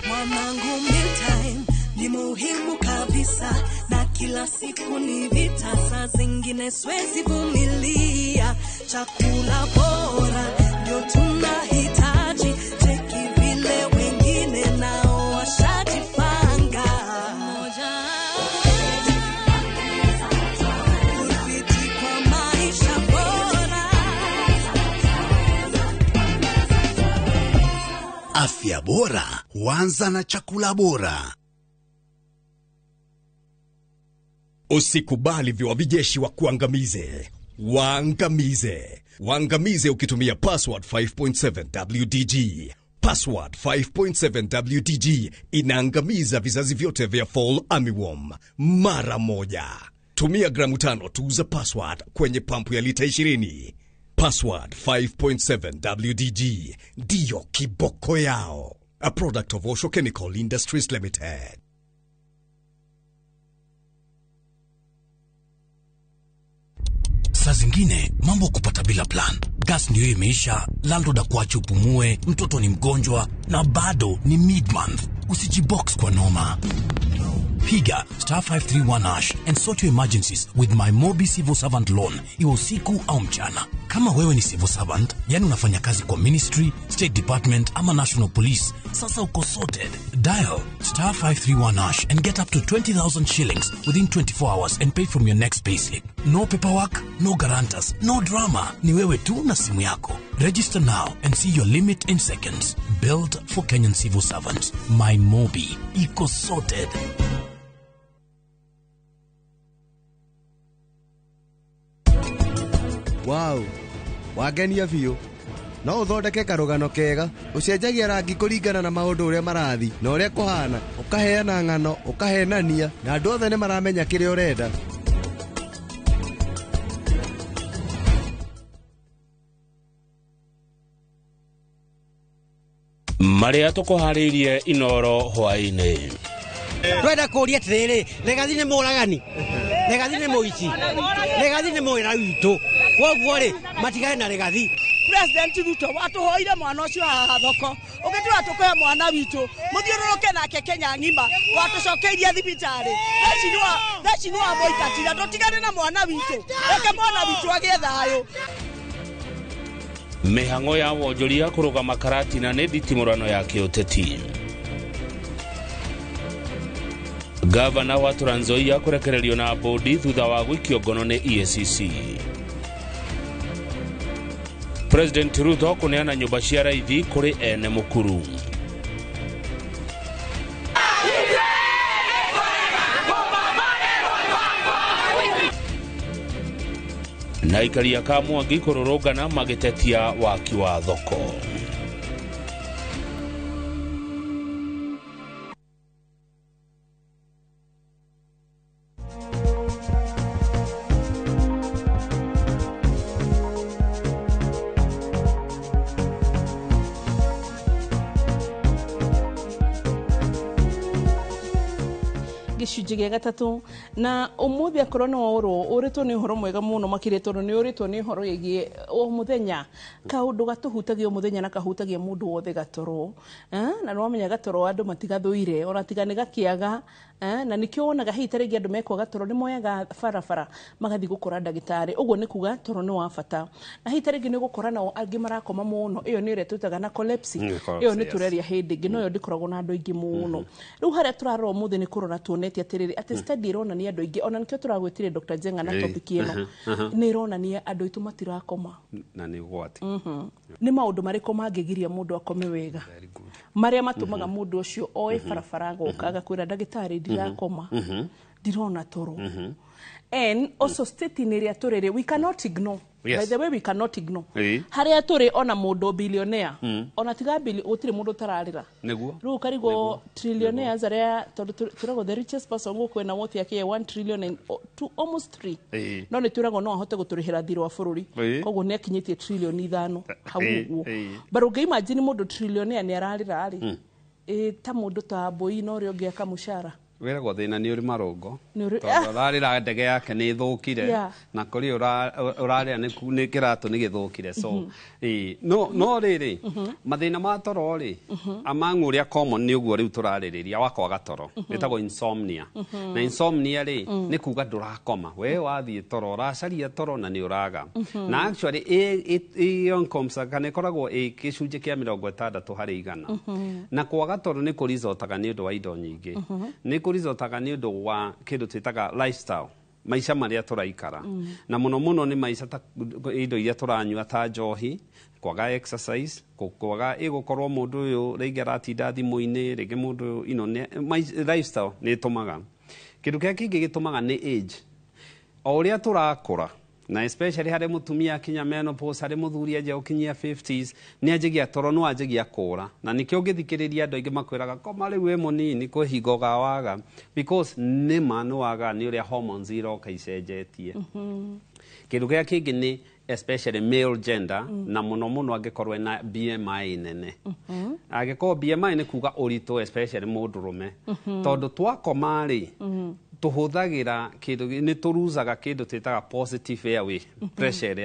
Mwanangu mealtime ni muhimu kabisa, na kila siku ni vita, saa zingine siwezi vumilia. Chakula bora ndio tunahitaji, cheki vile wengine nao washajipanga. Kupiti kwa maisha bora. Afya bora huanza na chakula bora. Usikubali viwavijeshi wa kuangamize. Waangamize ukitumia password 5.7 WDG. Password 5.7 WDG inaangamiza vizazi vyote vya Fall Armyworm mara moja. Tumia gramu 5 tu za password kwenye pampu ya lita 20. Password 5.7 WDG ndiyo kiboko yao. A product of Osho Chemical Industries Limited. Saa zingine mambo kupata bila plan. Gas ndio imeisha, landlord akuache upumue, mtoto ni mgonjwa na bado ni mid-month. Usijibox kwa noma. Piga *531# and sort your emergencies with my Mobi Civil Servant Loan, iwe usiku au mchana. Kama wewe ni civil servant, yani unafanya kazi kwa ministry, state department ama national police, sasa uko sorted. Dial *531# and get up to 20,000 shillings within 24 hours and pay from your next payslip. No paperwork, no guarantors, no drama. Ni wewe tu na simu yako. Register now and see your limit in seconds. Built for Kenyan civil servants. My Mobi. Iko sorted. Wow, wagenia biũ. No uthondeke karũgano kega, ucenjagia rangi kũringana na maũndũ ũrĩa marathi na ũrĩa kũhana, ũkaheana ng'ano, ũkahenania, na andũ othe nĩ maramenya kĩrĩa ũrenda. Maria tukuharirie Inoro hwaini. Twenda kũria tiriri, Legathi nĩ mũragani. Legathi nĩ mũici. Legathi nĩ mũira witũ. Koguo ri matigane na Legathi. President Ruto watuhoire mwana ucio haha thoko. Ugitua tukoya mwana witũ. Muthiũrũrũke nake Kenya ng'ima. Watucokeirie thibitari. Theci nĩ wa mũikatira. Tutigane na mwana witũ. Reke mwana witũ agĩe thayũ. Mĩhang'o ya wonjoria kũrũgama Karatina nĩ nditimũrano ya kĩũteti. Gavana wa Trans Nzoia kũrekererio na bodi thutha wa gũikio ngono nĩ EACC. President Ruto kũneana nyũmba cia raithi kũrĩ ene mũkuru. Na ikaria ka Mwangi kũrũrũngana magĩtetia waki wa thoko. gicunjĩ gĩa gatatũ na ũmũthĩ akorwo nĩ waũrwo ũrĩtwo nĩ ũhoro mwega mũno makĩria tondũ nĩ ũrĩtwo nĩ ũhoro ĩgiĩ o mũthenya kaũndũ gatũhutagia o mũthenya na kahutagia mũndũ wothe gatoro na nĩwamenya gatoro andũ matigathũire ona tiga nĩ gakĩaga na nĩkĩo wonaga hihi ta rĩngĩ andũ mekwo gatoro nĩ moyaga barabara magathiĩ gũkora ndagĩtarĩ ũguo nĩ kuga toro nĩ wa bata na hihi ta rĩngĩ nĩ gũkora nao angĩ marakoma mũno ĩyo nĩ ĩrĩa twĩtaga na collapse ĩyo nĩ tũreria hĩndĩ ĩngĩ no ĩyo ndĩkoragwo na andũ aingĩ mũno rĩu harĩa tũrarora ũmũthĩ nĩ kũrora tuonete atĩrĩrĩ atĩ study ĩronania andũ aingĩ ona nĩkĩo tũragwĩtire Dr. Njenga na topic ĩno nĩ ĩronania andũ aitũ matirakoma na nĩ ũgwati nĩ maũndũ marĩkũ mangĩgiria mũndũ akome wega marĩa matũmaga mũndũ ũcio oe barabara agoka agakwĩra ndagĩtarĩ ndirakoma ndirona toro and also state ĩrĩa tũrĩ we cannot ignore by the way we cannot ignore harĩa tũrĩ ona mũndũ billionaire ona tiga gũtirĩ mũndũ tararĩra nĩguo rĩu karigwo trillionaires arĩa tũragwo the richest person gũkũ na worth yake 1 trillion and almost 3 no nĩ tũragwo no ahote gũtũrĩhĩra thirĩ wa bũrũri koguo nĩ akinyĩtie trillion 5 hau ũguo but ũngĩimagine mũndũ trillionaire nĩ ararĩra rĩ ta mũndũ ta Mbũi no ũrĩa ũngĩ akamushara wĩragwo thĩna nĩ ũrĩ marũngo tondũ ũrarĩra ndege yake nĩ ĩthũkire na kũrĩ ũrarĩra nĩ kĩratũ nĩ gĩthũkire so no rĩrĩ mathĩna ma toro rĩ amang'ũ ũrĩa common nĩ ũguo rĩu tũrarĩrĩria wa kwaga toro ĩtagwo insomnia na insomnia rĩ nĩ kuga ndũrakoma we wathiĩ toro ũracaria toro na nĩ ũraga na actually kana ĩkoragwo gĩcunjĩ kĩa 60 harĩ 100 na kwaga toro nĩ kũrizotaga nĩ ũndũ wa indo nyingĩ nĩ kũrizotaga nĩ ũndũ wa kĩndũ twĩtaga lifestyle maica marĩa tũraikara na mũno mũno nĩ maica ta indo iria tũranyua ta njohi kwaga exercise kwaga gũkorwo mũndũ ũyũ rĩngĩ aratinda thimũ-inĩ rĩngĩ mũndũ ũyũ lifestyle nĩ ĩtũmaga kĩndũ kĩrĩa kĩngĩ gĩtũmaga nĩ age o ũrĩa tũrakũra na especially harĩ mũtumia akinya menopause harĩ mũthuri anjia gũkinyia 50s nĩ anjagia toro no anjagia kũra na nĩkĩo ũngĩthikĩrĩria andũ aingĩ makwĩraga koma rĩu wĩ mũnini kwĩhinga waga because nĩma nĩ waga nĩ ũrĩa hormones iroka icenjetie kĩndũ kĩrĩa kĩngĩ nĩ especially male gender na mũno mũno angĩkorwo na BMI nene angĩkorwo BMI nĩ kuga ũritũ especially mũndũrũme tondũ twakoma rĩ tuhuthagira kindu ni turuzaga kindu twitaga positive airway pressure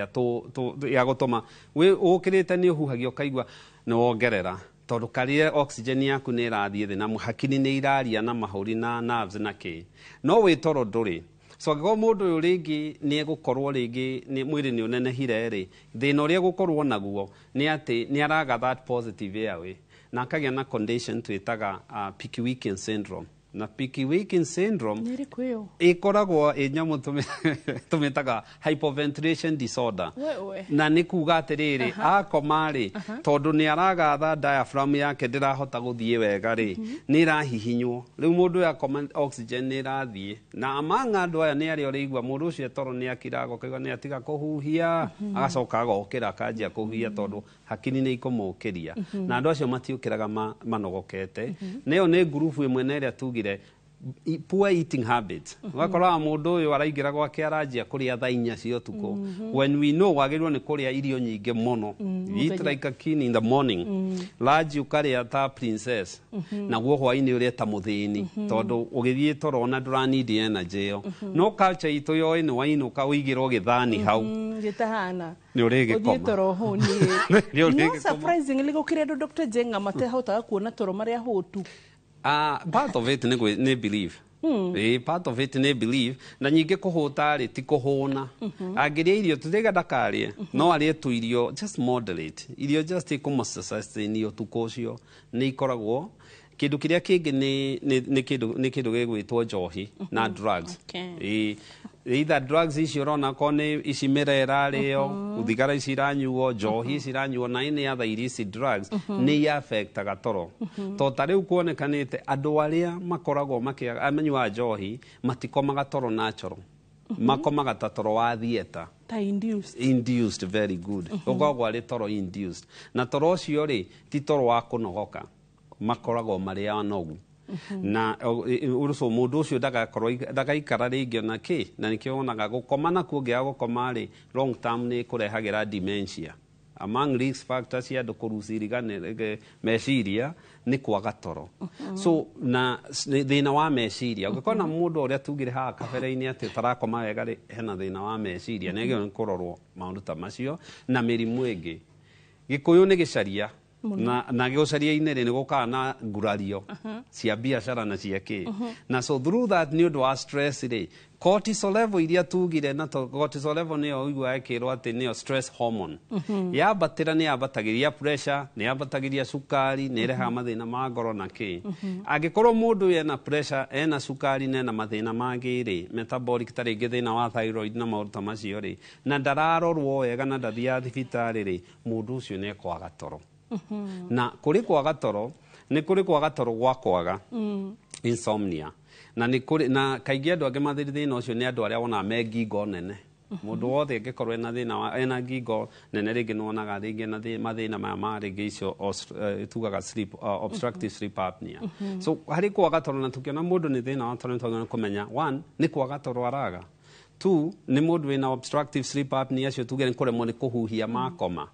ya gutuma we ukirite ni uhuhagio kaigwa ni wongerera tondu karia oxygen yaku ni irathie thi na hakiri ni iraria na mahuri na nerves na ki no we toro nduri so go mundu uyu ringi ni egukorwo ringi ni mwiri ni unenehire ri thina uria gukorwo naguo ni ati ni araga that positive airway na akagia na condition twitaga Pickwick syndrome na Pickwick syndrome ikoragwo nyamu tumitaga hypoventilation disorder na nĩ kuga atĩrĩrĩ akoma rĩ tondũ nĩ aragatha diaphragm yake ndĩrahota gũthiĩ wega rĩ nĩ irahihinywo rĩu mũndũ akoma oxygen nĩ ĩrathiĩ na amanga andũ aya nĩ arĩa ũrĩigua mũndũ ũcio toro nĩ akiraga kaigua nĩ atiga kũhuhia agacoka agokĩra akanjia kũhuhia tondũ hakiri nĩ ikomũkĩria na andũ acio matiũkĩraga manogokete nayo nĩ ngurubu ĩmwe na ĩrĩa tugire poor eating habits wakora mũndũ ũyũ araingĩra gwake aranjia kũrĩa thaa 4 cia ũtukũ when we know wagĩrĩirwo nĩ kũrĩa irio nyingĩ mũno eat like a king in the morning lunch ũkarĩa ta princess naguo hwaĩ-inĩ ũrĩa ta mũthĩni tondũ ũgĩthiĩ toro na ndũranidi energy ĩyo no culture itũ yoĩ nĩ wainũka ũigĩrwo gĩthani hau gĩtahana nĩ ũrĩgĩkoma ũthiĩ toro hũnie no surprisingly gũkĩrĩ andũ Dr. Njenga matahotaga kuona toro marĩa hũtu part of it nĩ believe part of it nĩ believe na nyingĩ kũhũta rĩ ti kũhũna angĩrĩa irio tũtiga ndakarĩe no arĩe tu irio just moderate irio just ikũmũsustain ũtukũ ũcio nĩ ikoragwo kĩndũ kĩrĩa kĩngĩ nĩ kĩndũ gĩgwĩtwo njohi na drugs either drugs icio ũrona ko nĩ ici mĩrera rĩo uthigara ici iranyuo njohi ici iranyuo na ine other illicit drugs nĩ iaffectaga toro to ta rĩu kuonekanĩte andũ arĩa makoragwo manyuaga njohi matikomaga toro natural makomaga ta toro wa thieta induced very good ũgwagwo arĩ toro induced na toro ũcio rĩ ti toro wa kũnogoka makoragwo marĩ anogu na uruso mundu ucio ndagaikara rĩngĩ na na nikio onaga gũkoma na kuongeaga gũkoma rĩ long term nĩ kũrehagira dementia among risk factors cia andå kå rucirigane meciria nä kwaga toro so na thä na wa meciria å gä korwo na må ndå å rä a tugä haha kabere-inä atä tarakoma wega rä hena thä na wa meciria nä agä nä kå rorwo maå ndå ta macio na mä rimå ä ngä gä kå yå nä gä caria na gä gå caria-inä rä nä gå kaga na ngurario cia biacara na cia kä na so through that nä å ndå wa stress rä cortisol level iria tugire na cortisol level nä yo igua ekirwo atä nä yo stress hormone yambatĩra nĩ yambatagĩria pressure nĩ yambatagĩria cukari nĩ ĩrehaga mathĩna ma ngoro na kĩ angĩkorwo mũndũ ena pressure ena cukari na ena mathĩna mangĩ rĩ metabolic ta rĩngĩ thĩna wa thyroid na maũndũ ta macio rĩ na ndararorwo wega na ndathiaga thibitarĩ rĩ mũndũ ũcio nĩ ekwaga toro na kũrĩ kwaga toro nĩ kũrĩ kwaga toro gwa kwaga insomnia na kaingĩ andũ angĩ mathĩrĩ thĩna ũcio nĩ andũ arĩa wonaga me ngingo nene mũndũ wothe angĩkorwo ena thĩna ena ngingo nene rĩngĩ nĩwonaga rĩngĩ na mathĩna maya ma rĩngĩ icio tugaga obstructive sleep apnea so harĩ kwaga toro na tũkĩona mũndũ nĩ thĩna wa toro nĩtwagĩrĩirwo kũmenya one nĩ kwaga toro araga two nĩ mũndũ wĩna obstructive sleep apnea acio tuge nĩ kũremwo nĩ kũhuhia makoma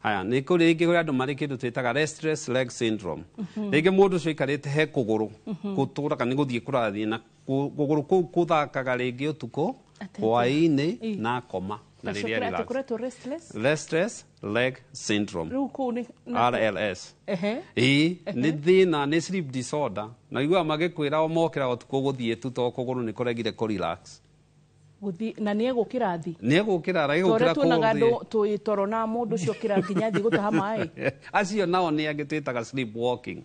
haya nĩ kũrĩ rĩngĩ andũ marĩ kĩndũ twĩtaga restless leg syndrome rĩngĩ mũndũ ũcio aikarĩte he kũgũrũ gũtũraga nĩ gũthiĩ kũrathiĩ na kũgũrũ kũu kũthakaga rĩngĩ ũtukũ hwaĩ-inĩ na koma na rĩrĩa restless leg syndrome RLS nĩ thĩna nĩ sleep disorder na iguaga magĩkwĩra o mokĩra ũtukũ gũthiĩ tu to kũgũrũ nĩ kũregire kũrelax na nĩ egũkĩra thi nĩ egũkĩra egũkĩra tuonaga andũ twĩ toro na mũndũ ũcio kĩra nginya thi gũtaha maĩ acio nao nĩ angĩ twĩtaga sleep walking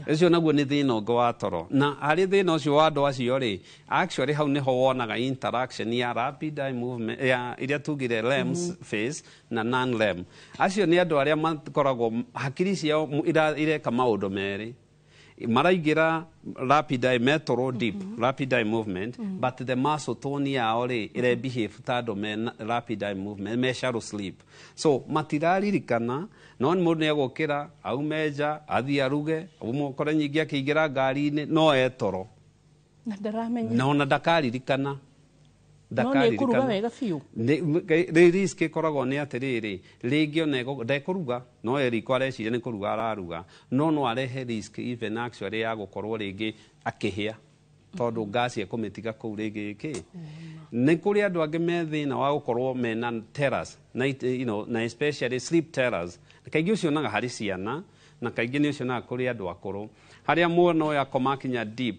ũcio naguo nĩ thĩna ũngĩ wa toro na harĩ thĩna ũcio wa andũ acio rĩ actually hau nĩho wonaga interaction ya rapid eye movement iria tugire REM phase na non REM acio nĩ andũ arĩa makoragwo hakiri ciao ireka maũndũ merĩ maraingĩra rapid eye metoro deep rapid eye movement but the muscle tone yao rĩ ĩrebehave ta andũ me rapid eye movement me shallow sleep so matiraririkana no mũndũ nĩ egũkĩra aume nja athiĩ aruge ũmũkore nyingĩ akĩingĩra ngari-inĩ no etoro na ndaramenya na ona ndakaririkana no nĩ kũruga wega biũ risk ĩkoragwo nĩ atĩrĩrĩ rĩngĩ ona ndekũruga no eriko areciria nĩ kũruga araruga no arehe risk even actually ya gũkorwo rĩngĩ akĩhĩa tondũ ngasi ekũmĩtiga kũu rĩngĩ kĩ nĩ kũrĩ andũ angĩ me thĩna wa gũkorwo mena terrors na especially sleep terrors kaingĩ ũcionaga harĩ ciana na kaingĩ nĩ ũcionaga kũrĩ andũ akũrũ harĩa mwana ũyũ akoma akinya deep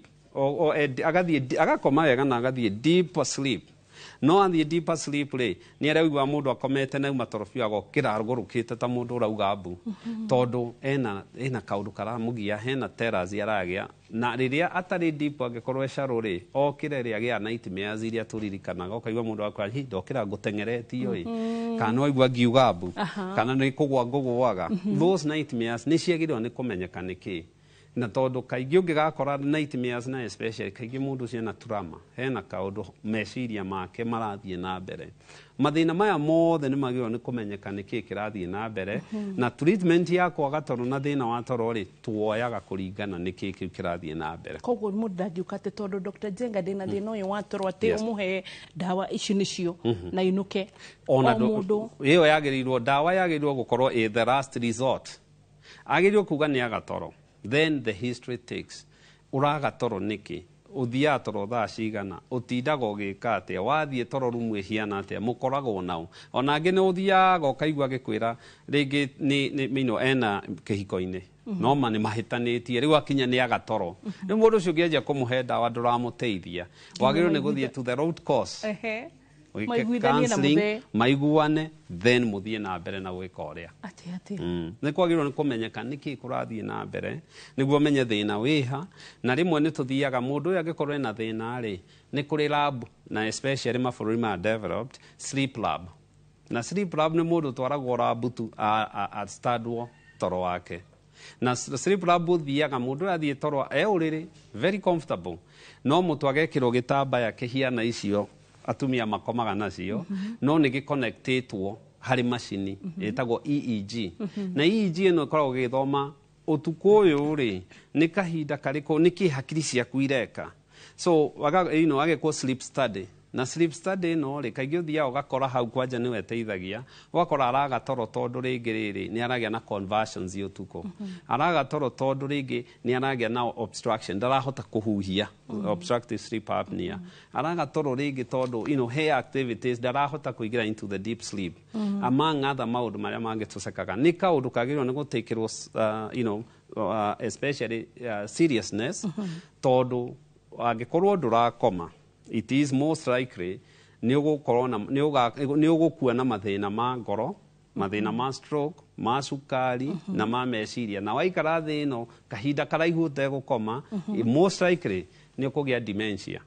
agakoma wega na agathiĩ deep sleep no athiĩ deeper sleep rĩ nĩ araigua mũndũ akomete na uma toro biũ agokĩra agũrũkĩte ta mũndũ ũrauga mbu tondũ ena kaũndũ karamũgia hena terrors aragĩa na rĩrĩa atarĩ deep angĩkorwo e shallow rĩ okĩre rĩ agĩa nightmares iria tũririkanaga ũkaigua mũndũ wakwa ndokĩra ngũtengeretio kana no aigua ngiuga mbu kana nĩ kũgwa ngũgũaga those nightmares nĩ ciagĩrĩirwo nĩ kũmenyeka nĩkĩ na tondũ kaingĩ ũngĩgakora nightmares na especially kaingĩ mũndũ ũcio ena trauma hena kaũndũ meciria make marathiĩ na mbere mathĩna maya mothe nĩ magĩrĩirwo nĩ kũmenyeka nĩkĩ kĩrathiĩ na mbere na treatment ya kwaga toro na thĩna wa toro rĩ tuoyaga kũringana nĩkĩ kĩu kĩrathiĩ na mbere koguo mũndũ ndangĩũka atĩ tondũ Dr. Njenga ndĩna thĩna ũyũ wa toro atĩ ũmũhe ndawa ici nĩcio na inũke o mũndũ ĩyo yagĩrĩirwo ndawa yagĩrĩirwo gũkorwo the last resort agĩrĩirwo kuga nĩ aga toro then the history takes uraga toro niki uthiaga toro thaa cigana utindaga ũgĩka atĩa wathiĩ toro rumu ĩhiana atĩa mũkoragwo nao ona angĩ nĩ ũthiaga ũkaigua agĩkwĩra rĩngĩ nĩ ena kĩhiko-inĩ no ma nĩ mahĩtanĩtie rĩu akinya nĩ aga toro rĩu mũndũ ũcio ũngĩanjia kũmũhe ndawa ndũramũteithia wagĩrĩirwo nĩ gũthiĩ to the root cause maiguane then mũthiĩ na mbere na gwĩka ũrĩa nĩ kwagĩrĩirwo nĩ kũmenyeka nĩkĩ kũrathiĩ na mbere nĩguo menye thĩna wĩha na rĩmwe nĩ tũthiaga mũndũ ũyũ angĩkorwo ena thĩna rĩ nĩ kũrĩ lab na especially mabũrũri ma developed sleep lab na sleep lab nĩ mũndũ twaragwo lab tu astadwo toro wake na sleep lab ũthiaga mũndũ ũrathiĩ toro ũrĩrĩ very comfortable no mũtu agekĩrwo gĩtambaya kĩhiana icio atumia makomaga nacio no nĩ gĩconnectĩtwo harĩ macini ĩtagwo EEG na EEG ĩno ĩkoragwo gĩthoma ũtukũ ũyũ rĩ nĩ kahinda karĩkũ nĩkĩ hakiri ciaku ireka so agĩkwo sleep study na sleep study no ri kaingĩ ũthiaga ũgakora hau kwanja nĩ weteithagia ũgakora araga toro tondũ rĩngĩ rĩrĩ nĩ aragĩa na conversions ũtukũ araga toro tondũ rĩngĩ nĩ aragĩa na obstruction ndarahota kũhuhia obstructive sleep apnea araga toro rĩngĩ tondũ hair activities ndarahota kũingĩra into the deep sleep among other maũndũ marĩa mangĩtũcekaga nĩ kaũndũ kagĩrĩirwo nĩ gũtĩkĩrwo especially seriousness tondũ angĩkorwo ndũrakoma it is most likely nĩ ũgũkua na mathĩna ma ngoro mathĩna ma stroke ma cukari na ma meciria na waikara thĩ ĩno kahinda karaihu ũtegũkoma most likely nĩ ũkũgĩa dementia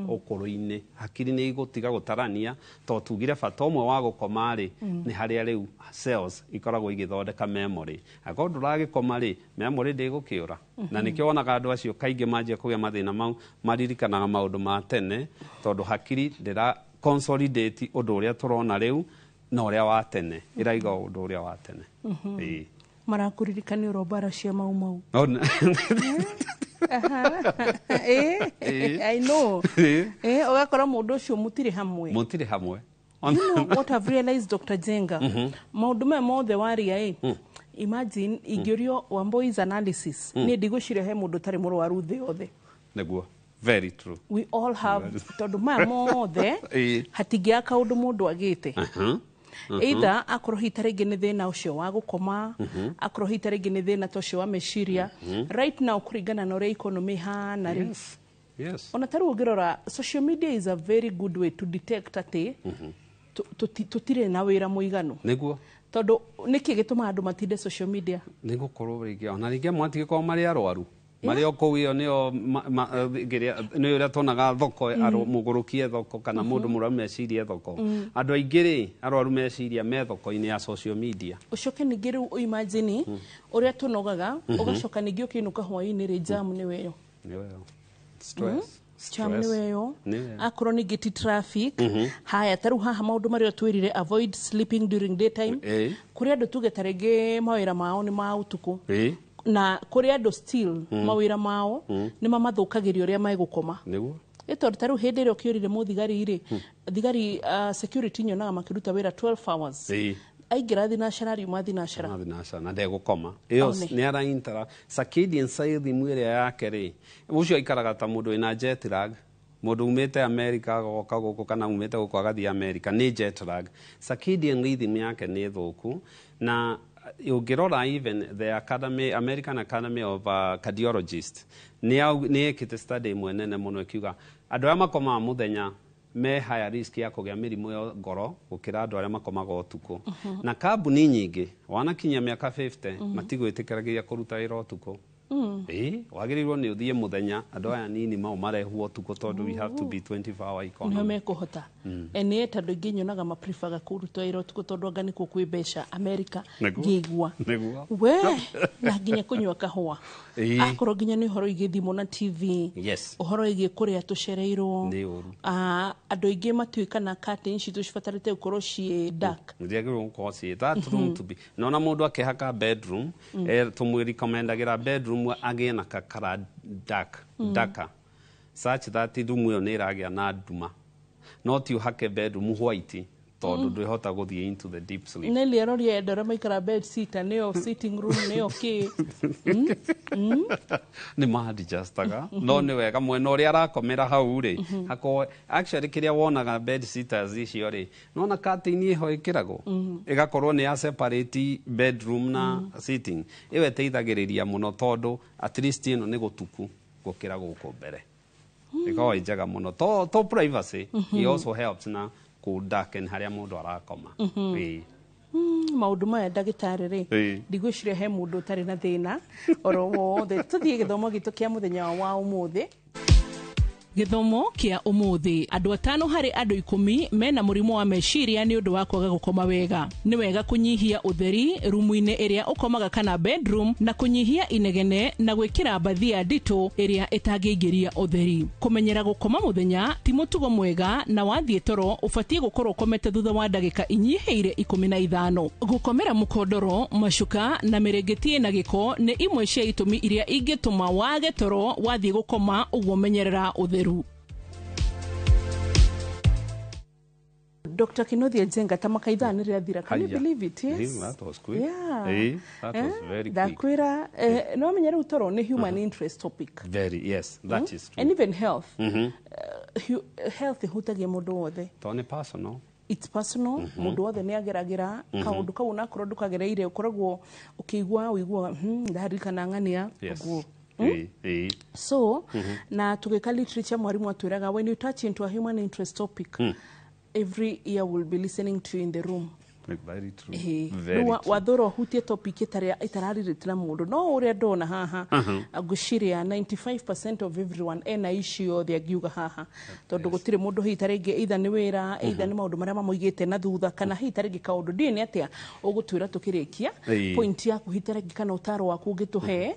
ũkũrũ-inĩ hakiri nĩ igũtiga gũtarania tondũ tugire bata ũmwe wa gũkoma rĩ nĩ harĩa rĩu cells ikoragwo igĩthondeka memory akorwo ndũragĩkoma rĩ memory ndĩgũkĩũra na nĩkĩo wonaga andũ acio kaingĩ manjia kũgĩa mathĩna mau maririkanaga maũndũ ma tene tondũ hakiri ndĩra consolidate ũndũ ũrĩa tũrona rĩu na ũrĩa wa tene ĩraiga ũndũ ũrĩa wa tene marakũririkania ũrombara cia mau I know ũgakora mũndũ ũcio mũtirĩ hamwe you know what I've realized Dr. Jenga maũndũ maya mothe waria imagine ingĩũrio Wamboi's analysis nĩ ndigũcira he mũndũ tarĩ mũrwaru thĩ yothe nĩguo very true we all have tondũ maya mothe hatingĩaga kaũndũ mũndũ agĩte either akorwo hita rĩngĩ nĩ thĩna ũcio wa gũkoma akorwo hita rĩngĩ nĩ thĩna ta ũcio wa meciria right now kũringana na ũrĩa economy hana rĩ ona tarĩ ũngĩrora social media is a very good way to detect atĩ tũtirĩ na wĩra mũiganu nĩguo tondũ nĩkĩ gĩtũma andũ matinde social media nĩgũkorwo rĩngĩ ona rĩngĩ matigĩkorwo marĩ arwaru marĩ o kũu ĩyo nĩ ũrĩa tuonaga thoko mũgũrũkie thoko kana mũndũ mũrwaru meciria thoko andũ aingĩ rĩ arwaru meciria me thoko-inĩ ya social media ũcoke ningĩ rĩu imagine ũrĩa tũnogaga ũgacoka ningĩ ũkĩinũka hwaĩ-inĩ rĩ jam nĩ weyo stress jam nĩ weyo akorwo ningĩ ti traffic haya tarĩu haha maũndũ marĩa twĩrire avoid sleeping during daytime kũrĩ andũ tuge ta rĩngĩ mawĩra mao nĩ ma ũtukũ na kũrĩ andũ still mawĩra mao nĩ mamathũkagĩria ũrĩa megũkoma tondũ tarĩu hĩndĩ ĩrĩa ũkĩũrire mũthigari-rĩ thigari security nyonaga makĩruta wĩra 12 hours aingĩra thinacara riuma thinacara na ndegũkoma ĩyo nĩ araintera circadian rhythm ĩrĩa yake rĩ ũcio aikaraga ta mũndũ wĩna jet lag mũndũ umĩte America agoka gũkũ kana umĩte gũkũ agathiĩ America nĩ jet lag circadian rhythm yake nĩ thũku na ũngĩrora even the American Academy of Cardiologists nĩ ĩkĩte study ĩmwe nene mũno ĩkiuga andũ arĩa makomaga mũthenya me higher risk ya kũgĩa mĩrimũ ya ngoro gũkĩra andũ arĩa makomaga ũtukũ na kambuni nyingĩ wanakinyia mĩaka 50 matigwĩtĩkagĩria kũruta wĩra ũtukũ wagĩrĩirwo nĩ ũthiĩ mũthenya andũ aya nini mau marehwo ũtukũ tondũ we have to be 24 hour economy nĩo mekũhota ene tondũ ingĩ nyonaga maprefaga kũruta wĩra ũtukũ tondũ anga nĩkuo kwĩ mbeca America ngĩigua we na nginya kũnyua kahũa akorwo nginya nĩ ũhoro igĩthimwo na TV ũhoro igie kũrĩa tũcereirwo andũ aingĩ matuĩkana curtains citũ cibatarĩte gũkorwo ciĩ dark ndiagĩrĩirwo gũkorwo ciĩ that room to be nona mũndũ akĩhaka bedroom tũmwĩrekomendagĩra bedroom agĩe na kakara darker such that room ĩyo nĩ ĩragĩa na nduma no ti ũhake bedroom white tondũ ndũhota gũthiĩ into the deep sleep nĩ rĩeroria andũ arĩa maikara bed sitter nĩyo sitting room nĩyo kĩ nĩ ma-adjustaga no nĩ wega mwena ũrĩa arakomera hau rĩ actually kĩrĩa wonaga bed sitters icio rĩ nona curtain ĩho ĩkĩragwo ĩgakorwo nĩ ya separate bedroom na sitting ĩyo ĩteithagĩrĩria mũno tondũ at least ĩno nĩ gũtuku gũkĩra gũkũ mbere ĩkoragwo ĩ njega mũno to privacy it also helps na darken harĩa mũndũ arakoma maũndũ maya ndagĩtarĩ rĩ ndigwĩciria he mũndũ ũtarĩ na thĩna oro wothe tũthiĩ gĩthomo gitũ kĩa mũthenya wa ũmũthĩ gĩthomo kĩa ũmũthĩ andũ 5 harĩ andũ 10 mena mũrimũ wa meciria nĩ ũndũ wa kwaga gũkoma wega nĩ wega kũnyihia ũtheri rumu-inĩ ĩrĩa ũkomaga kana bedroom na kũnyihia inegene na gwĩkĩra mbathia nditũ ĩrĩa ĩtangĩingĩria ũtheri kũmenyera gũkoma mũthenya ti mũtugo mwega na wathiĩ toro ũbatiĩ gũkorwo ũkomete thutha wa ndagĩka inyihĩire 15 gũkomera mũkondoro macuka na mĩrĩngĩti na gĩko nĩ imwe cia itũmi iria ingĩtũma wage toro wathiĩ gũkoma ũguo menyerera ũtheru Dr. Kinothia Jenga tamakaitha nä rä athira. Can you believe it? Yes. That was quick. Yeah. That was very quick. Dakwira no menya rä u toro nä human interest topic. Very, yes, that is true. And even health. Health ihutagia mũndũ wothe. Tone personal. It's personal. Mũndũ wothe nĩ ageragira kaũndũ kau nakorwo ndũkagereire ũkoragwo ũkĩigua ũigua ndaririkana ng'ania ũguo. So na tugika literature mwarimu atwiraga when you touch into a human interest topic every ear will be listening to you in the room. Very true. Very true. Wathoro hutie topic itararirĩtira mũndũ no ũrĩa ndona haha ngũciria 95% of everyone ena issue yothe angiuga haha tondũ gũtirĩ mũndũ hihi tarĩngĩ either nĩ wĩra either nĩ maũndũ marĩa mamoigĩte na thutha kana hihi tarĩngĩ kaũndũ ndiĩ nĩ atĩa ũgũtwĩra tũkĩrĩkia point yaku hihi tarĩngĩ kana ũtaro waku ũngĩtũhe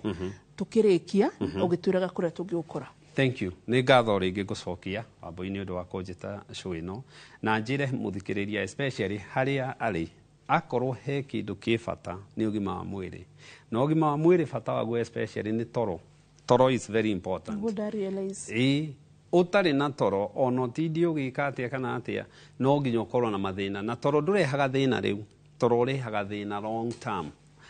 tukirikia ugitwiraga kuria tungĩũkora. Thank you. Nĩ ngatho rĩngĩ ngũcokia Wambũi nĩ ũndũ wa kũnjĩta show ĩno na njĩre mũthikĩrĩria especially harĩa arĩ akorwo he kĩndũ kĩ bata nĩ ũgima wa mwĩrĩ na ũgima wa mwĩrĩ bata waguo especially nĩ toro. Toro is very important. Would I realize? Ũtarĩ na toro ona ũtindi ũgĩka atĩa kana atĩa no nginya ũkorwo na mathĩna na toro ndũrehaga thĩna rĩu toro ũrehaga thĩna long term.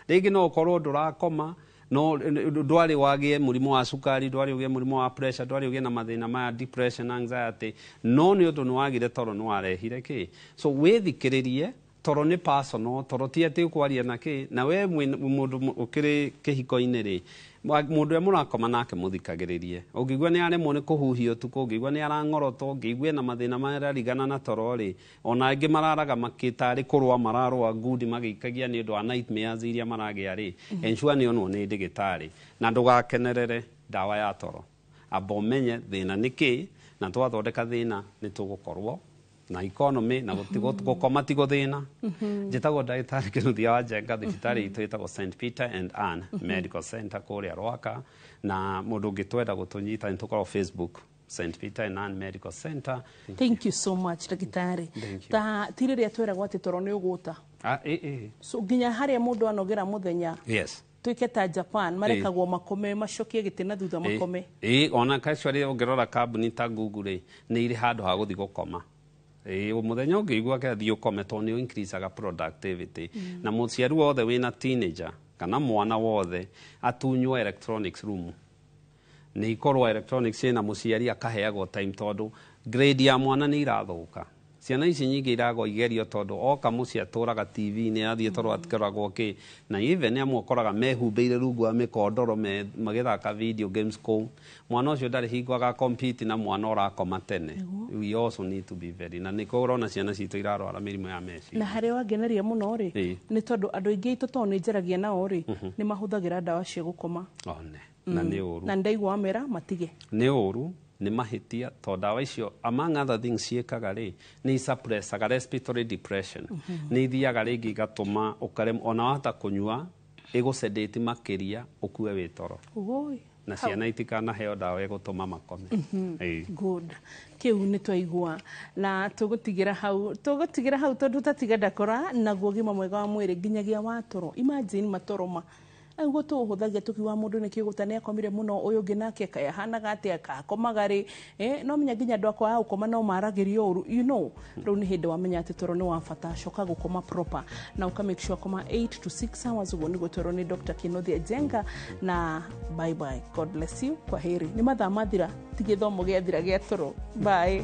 Rĩngĩ no ũkorwo ndũrakoma no ndwari wagie murimo wa sukari ndwari ugie murimo wa pressure ndwari ugie na mathina ma depression anxiety no ni undu nwagire toro nwarehire ki so withikiririe toro ni personal toro ti ati ukwaria na ki na we mundu ukiri kihiko-ini ri mundu ya murakoma nake muthikagiririe ungigwa ni aremwo ni kuhuhia utuku ungigwa ni arang'orotwo ungigwa na mathina mararigana na toro ri ona angi mararaga makitari kurwa mararwa ngudi magikagia ni undu wa nightmares iria maragia ri ensure ni onwo ni ndigitari na ndugakenerere dawa ya toro abomenye thina niki na twathondeka thina ni tugukorwo na economy na gukoma tigo thina njitagwo ndagĩtarĩ Kĩnuthia wa Njenga thibitarĩ itũ ĩtagwo St Peter and Anne Medical Center kũrĩa Rwaka na mũndũ ũngĩtwenda gũtũnyita nĩ tũkoragwo Facebook St Peter and Anne Medical Center. Thank you so much ndagĩtarĩ ta tirĩrĩa twĩragwo atĩ toro nĩ ũgũta so nginya harĩa mũndũ anogera mũthenya yes tuike ta Japan marekagwo makome macokie gĩtĩ na thutha makome ona casually ũngĩrora kambuni ta Google nĩ irĩ handũ ha gũthiĩ gũkoma muthenya ũngĩigua gĩathiĩ ũkome tondũ nĩ increasaga productivity na mũciari wothe wĩna teenager kana mwana wothe atunywo electronics room nĩ ikorwo electronics ĩna mũciari akaheagwo time tondũ grade ya mwana nĩ irathũka ciana ici nyingĩ iragwo igerio tondũ oka mũciĩ atũraga TV-inĩ athiĩ tondũ atikoragwo kĩ na even amwe ũkoraga mehumbĩire rungu wa mĩkondoro magĩthaka video games kũu mwana ũcio ndarĩ hingo agacompete na mwana ũrakoma tene we also need to be very na nĩkĩo ũrona ciana citũ irarwara mĩrimũ ya meciria na harĩa wangeneria mũno rĩ nĩ tondũ andũ aingĩ aitũ tondũ nĩ njaragia nao rĩ nĩ mahũthagĩra ndawa cia gũkoma na nĩ ũru na ndaigua mera matige nĩ ũru nĩ mahĩtia tondũ ndawa icio among other things ciĩkaga rĩ nĩ suppressaga respiratory depression nĩ ithiaga rĩngĩ igatũma ona wahota kũnyua ĩgũsedate makĩria ũkue wĩ toro na ciana itikanaheo ndawa ĩgũtũma makome good kĩu nĩ twaigua na tũgũtigĩra hau tondũ tatiga ndakora naguo ũgima mwega wa mwĩrĩ nginyagia wa toro imagine matoroma Ugo tu huthagia tukiwa mundu ni kiguta ni akomire muno uyu ngi nake kaya hanaga ati akakomaga ri no menya nginya andu akwa ukoma no maragirio uru you know riu ni hindi wamenya ati toro ni wa bata coka gukoma proper na uka make sure koma 8 to 6 hours ugo ni gutoro ni Dr. Kinothia Jenga na bye bye God bless you kwa heri ni mathaa mathira tigithomo gia thira gia toro bye